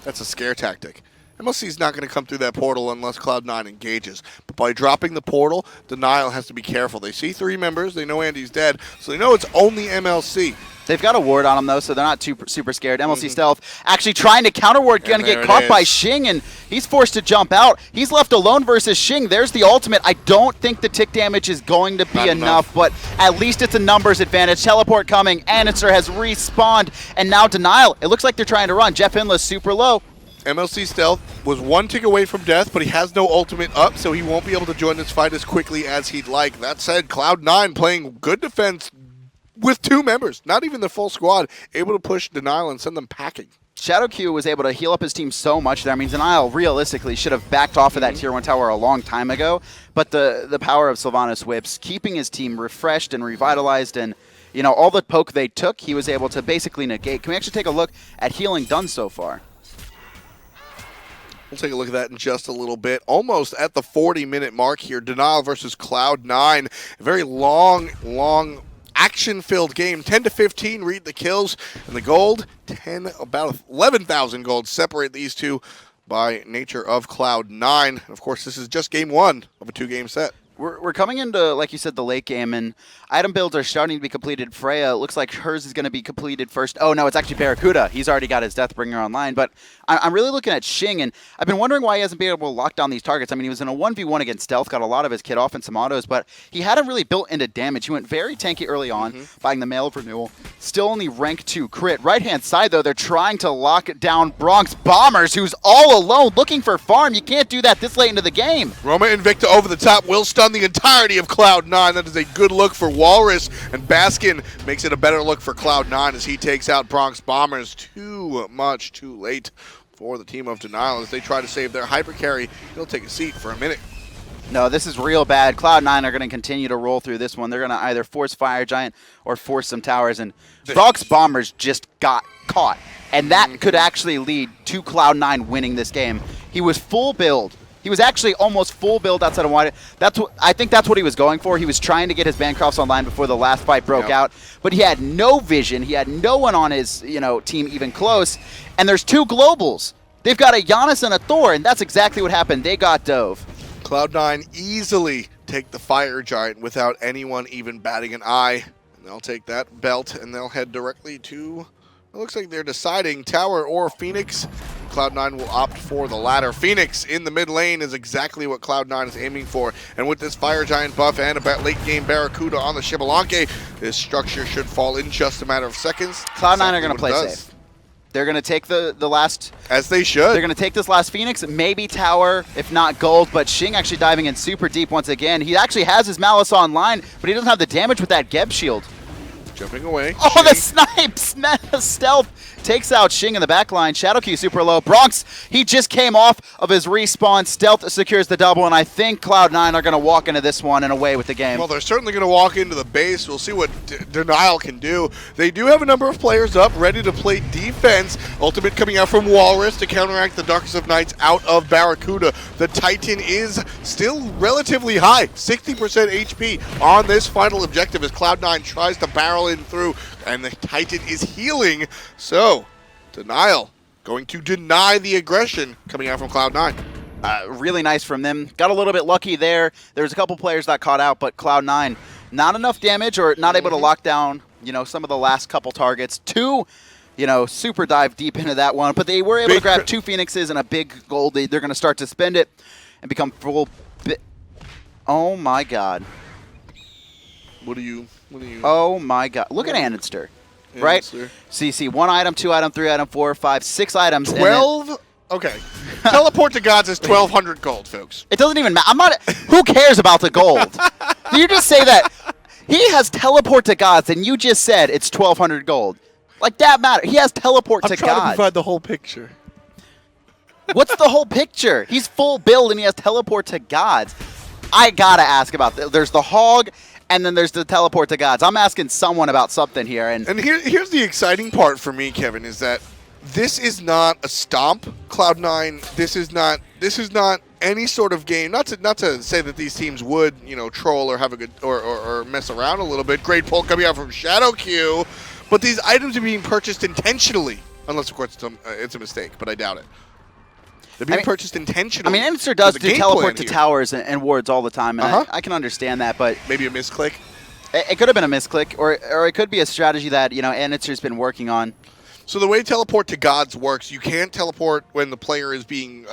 That's a scare tactic. MLC's not going to come through that portal unless Cloud9 engages. But by dropping the portal, Denial has to be careful. They see 3 members. They know Andy's dead, so they know it's only MLC. They've got a ward on him, though, so they're not too super scared. MLC Stealth actually trying to counter ward, going to get caught by Shing, and he's forced to jump out. He's left alone versus Shing. There's the ultimate. I don't think the tick damage is going to be enough, but at least it's a numbers advantage. Teleport coming. andinster has respawned, and now Denial. It looks like they're trying to run. JeffHindla super low. MLC Stealth was 1 tick away from death, but he has no ultimate up, so he won't be able to join this fight as quickly as he'd like. That said, Cloud9 playing good defense with 2 members, not even the full squad, able to push Denial and send them packing. Shadowq was able to heal up his team so much there. I mean, Denial realistically should have backed off of that Tier 1 tower a long time ago, but the power of Sylvanus whips, keeping his team refreshed and revitalized, and all the poke they took, he was able to basically negate. Can we actually take a look at healing done so far? We'll take a look at that in just a little bit. Almost at the 40-minute mark here. Denial versus Cloud9. A very long action-filled game. 10-15 read the kills. And the gold, about 11,000 gold separate these two by nature of Cloud9. Of course, this is just game 1 of a 2-game set. We're coming into, like you said, the late game, and item builds are starting to be completed. Freya, looks like hers is going to be completed first. Oh, no, it's actually BaRRaCCuDDa. He's already got his Deathbringer online, but I'm really looking at Shing, and I've been wondering why he hasn't been able to lock down these targets. I mean, he was in a 1v1 against Stealth, got a lot of his kit off and some autos, but he hadn't really built into damage. He went very tanky early on, buying the Mail of Renewal. Still only rank 2 crit. Right-hand side, though, they're trying to lock down BronxBombers, who's all alone looking for farm. You can't do that this late into the game. Roma Invicta over the top will stun the entirety of Cloud9. That is a good look for Whalrus, and Baskin makes it a better look for Cloud9 as he takes out BronxBombers. Too much too late for the team of Denial as they try to save their hyper carry. He'll take a seat for a minute. No, this is real bad. Cloud9 are going to continue to roll through this one. They're going to either force Fire Giant or force some towers, and BronxBombers just got caught. And that could actually lead to Cloud9 winning this game. He was full build. He was actually almost full build outside of wide. I think that's what he was going for. He was trying to get his Bancrofts online before the last fight broke out, but he had no vision. He had no one on his team even close. And there's 2 globals. They've got a Janus and a Thor, and that's exactly what happened. They got dove. Cloud9 easily take the Fire Giant without anyone even batting an eye. And they'll take that belt and they'll head directly to, it looks like they're deciding Tower or Phoenix. Cloud9 will opt for the latter. Phoenix in the mid lane is exactly what Cloud9 is aiming for. And with this Fire Giant buff and a late game BaRRaCCuDDa on the Xbalanque, this structure should fall in just a matter of seconds. Cloud9 are going to play safe. They're going to take the last... As they should. They're going to take this last Phoenix, maybe Tower, if not Gold, but Shing actually diving in super deep once again. He actually has his Malice online, but he doesn't have the damage with that Geb shield. Jumping away. Oh, Shing. The snipe! Stealth takes out Shing in the back line. Shadowq super low. Bronx, he just came off of his respawn. Stealth secures the double, and I think Cloud9 are going to walk into this one and away with the game. Well, they're certainly going to walk into the base. We'll see what Denial can do. They do have a number of players up, ready to play defense. Ultimate coming out from Whalrus to counteract the Darkest of Nights out of BaRRaCCuDDa. The Titan is still relatively high, 60% HP on this final objective as Cloud9 tries to barrel in through, and the Titan is healing. So, Denial going to deny the aggression coming out from Cloud9. Really nice from them. Got a little bit lucky there. There was a couple players that caught out, but Cloud9, not enough damage or not able to lock down, some of the last couple targets. 2, super dive deep into that one, but they were able to grab 2 Phoenixes and a big gold lead. They're going to start to spend it and become full bit. Oh my God. What are you? Oh my God. Look at andinster. Right? So you see 1 item, 2 item, 3 item, 4, 5, 6 items. 12? Okay. Teleport to gods is 1,200 gold, folks. It doesn't even matter. I'm not. Who cares about the gold? You just say that he has teleport to gods, and you just said it's 1,200 gold. Like that matter. He has teleport to gods. I'm trying to provide the whole picture. What's the whole picture? He's full build, and he has teleport to gods. I gotta ask about that. There's the hog. And then there's the teleport to gods. I'm asking someone about something here. And here's the exciting part for me, Kevin, is that this is not a stomp. Cloud9, this is not any sort of game. Not to say that these teams would, troll or have a good or mess around a little bit. Great pull coming out from Shadowq, but these items are being purchased intentionally, unless of course it's a mistake, but I doubt it. They're being purchased intentionally. andinster does do teleport to towers and wards all the time, and I can understand that, but... Maybe a misclick? It could have been a misclick, or it could be a strategy that, andinster's been working on. So the way teleport to gods works, you can't teleport when the player is being...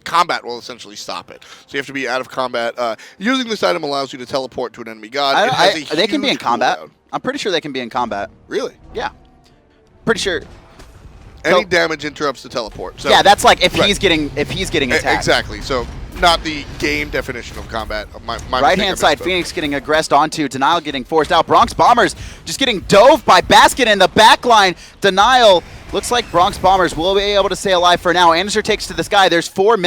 combat will essentially stop it. So you have to be out of combat. Using this item allows you to teleport to an enemy god. They can be in combat. I'm pretty sure they can be in combat. Really? Yeah. Pretty sure... Any damage interrupts the teleport. So, yeah, that's like if he's getting attacked. Exactly. So not the game definition of combat. My right-hand side, Phoenix getting aggressed onto. Denial getting forced out. BronxBombers just getting dove by Baskin in the back line. Denial. Looks like BronxBombers will be able to stay alive for now. andinster takes to the sky. There's 5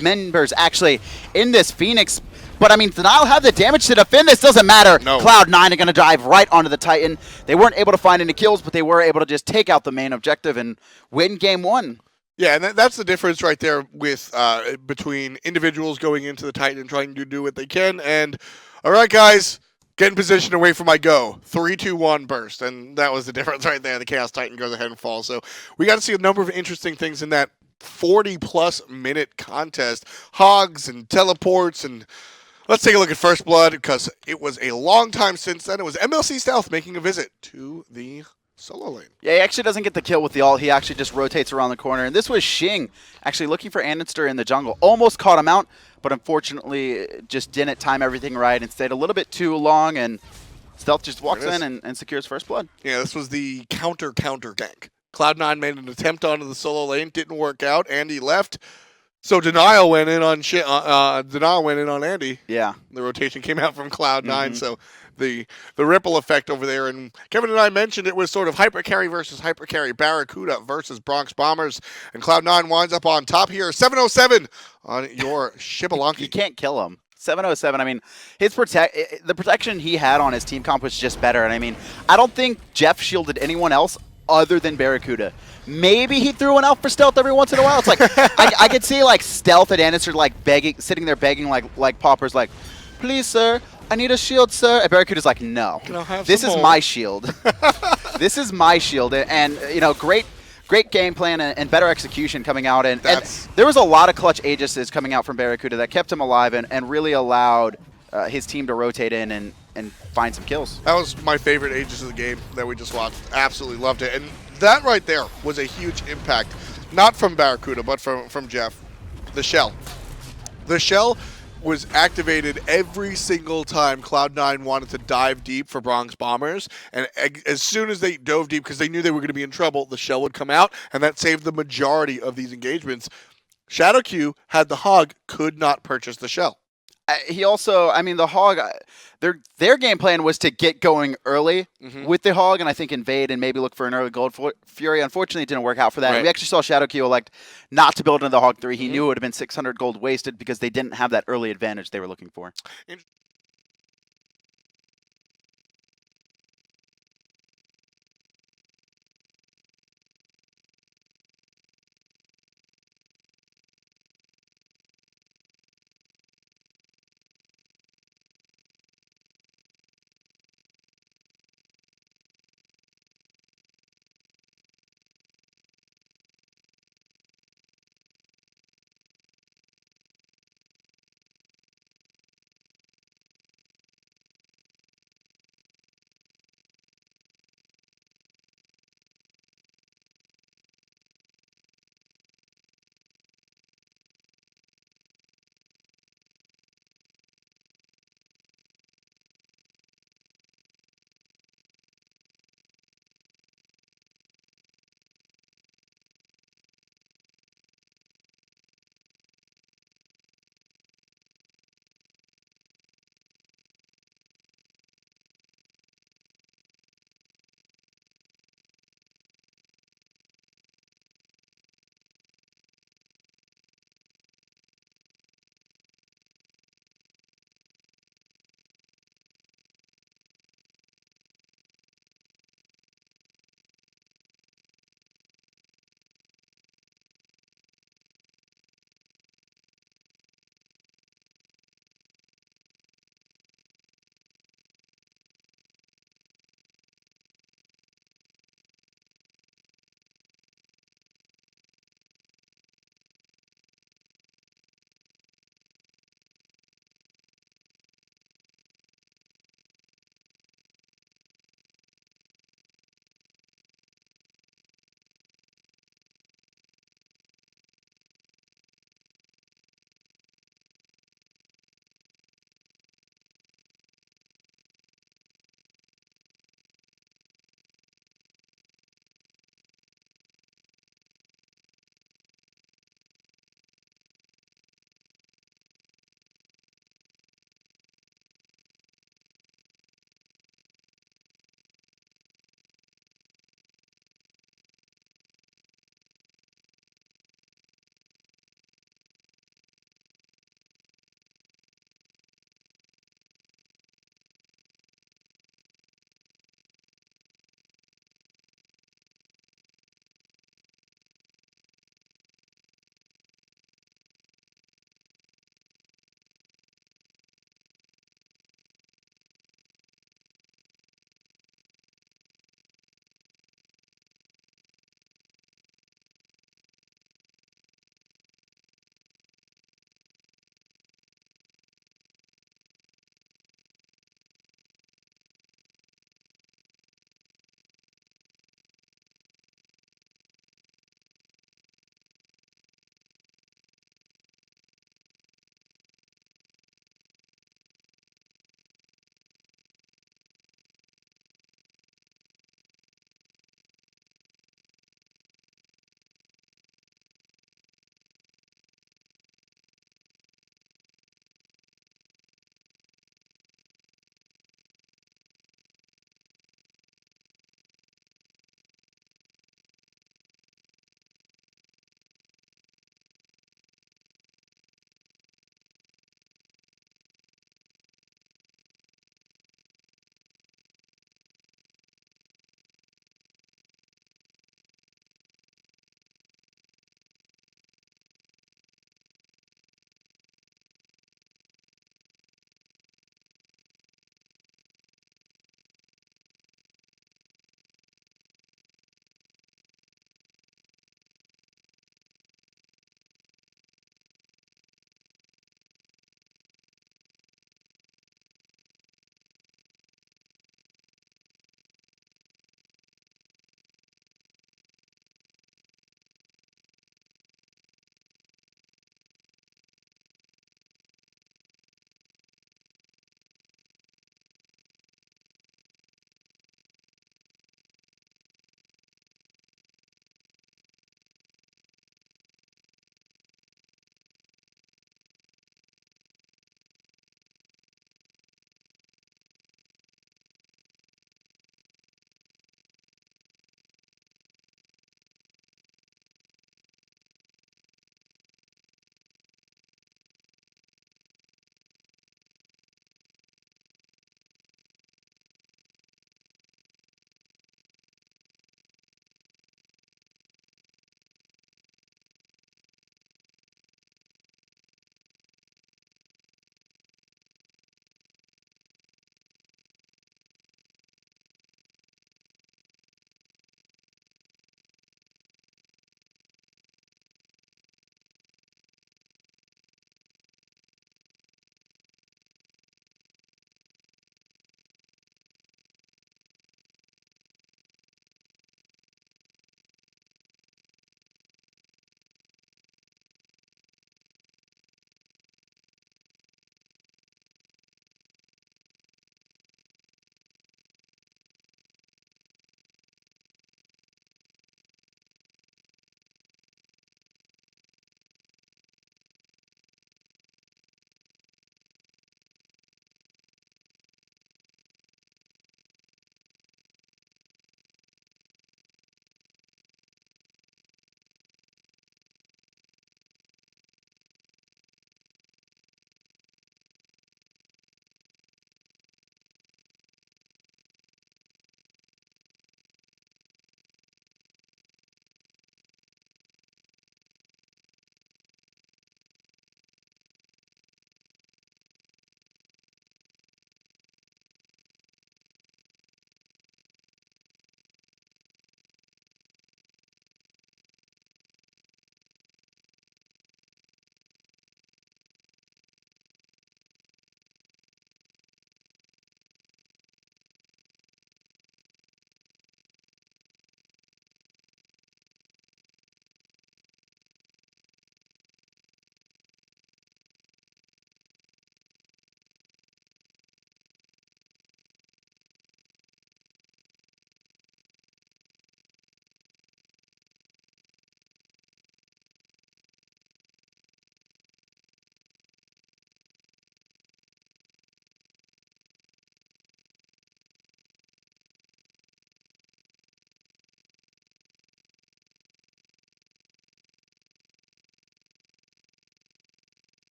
members actually in this Phoenix. But, Denial have the damage to defend. This doesn't matter. No. Cloud9 are going to dive right onto the Titan. They weren't able to find any kills, but they were able to just take out the main objective and win game 1. Yeah, and that's the difference right there with between individuals going into the Titan and trying to do what they can. And, all right, guys, get in position away from my go. 3, 2, 1 burst. And that was the difference right there. The Chaos Titan goes ahead and falls. So we got to see a number of interesting things in that 40-plus minute contest. Hogs and teleports and... Let's take a look at First Blood, because it was a long time since then. It was MLC Stealth making a visit to the solo lane. Yeah, he actually doesn't get the kill with the ult. He actually just rotates around the corner. And this was Shing actually looking for andinster in the jungle. Almost caught him out, but unfortunately just didn't time everything right and stayed a little bit too long. And Stealth just walks in and secures First Blood. Yeah, this was the counter gank. Cloud9 made an attempt onto the solo lane. Didn't work out. Andy left. So Denial went in on Andy. Yeah. The rotation came out from Cloud9, so the ripple effect over there. And Kevin and I mentioned it was sort of hyper carry versus hyper carry. BaRRaCCuDDa versus BronxBombers. And Cloud9 winds up on top here. 707 on your Xbalanque. You can't kill him. 707, the protection he had on his team comp was just better. And I don't think Jeff shielded anyone else other than BaRRaCCuDDa. Maybe he threw one out for stealth every once in a while. It's like I could see like stealth and andinster like begging, sitting there begging like paupers, like, please sir, I need a shield, sir. And BaRRaCCuDDa's like, no, this is my shield. This is my shield, and you know, great game plan and better execution coming out, and there was a lot of clutch Aegises coming out from BaRRaCCuDDa that kept him alive and really allowed his team to rotate in and find some kills. That was my favorite Aegis of the game that we just watched. Absolutely loved it. And that right there was a huge impact, not from BaRRaCCuDDa, but from Jeff. The shell. The shell was activated every single time Cloud9 wanted to dive deep for BronxBombers, and as soon as they dove deep, because they knew they were going to be in trouble, the shell would come out, and that saved the majority of these engagements. Shadowq had the hog, could not purchase the shell. He also, I mean, the hog, their game plan was to get going early with the hog, and I think invade and maybe look for an early gold fury. Unfortunately, it didn't work out for that. Right. We actually saw Shadowq elect not to build into the hog 3. He knew it would have been 600 gold wasted because they didn't have that early advantage they were looking for.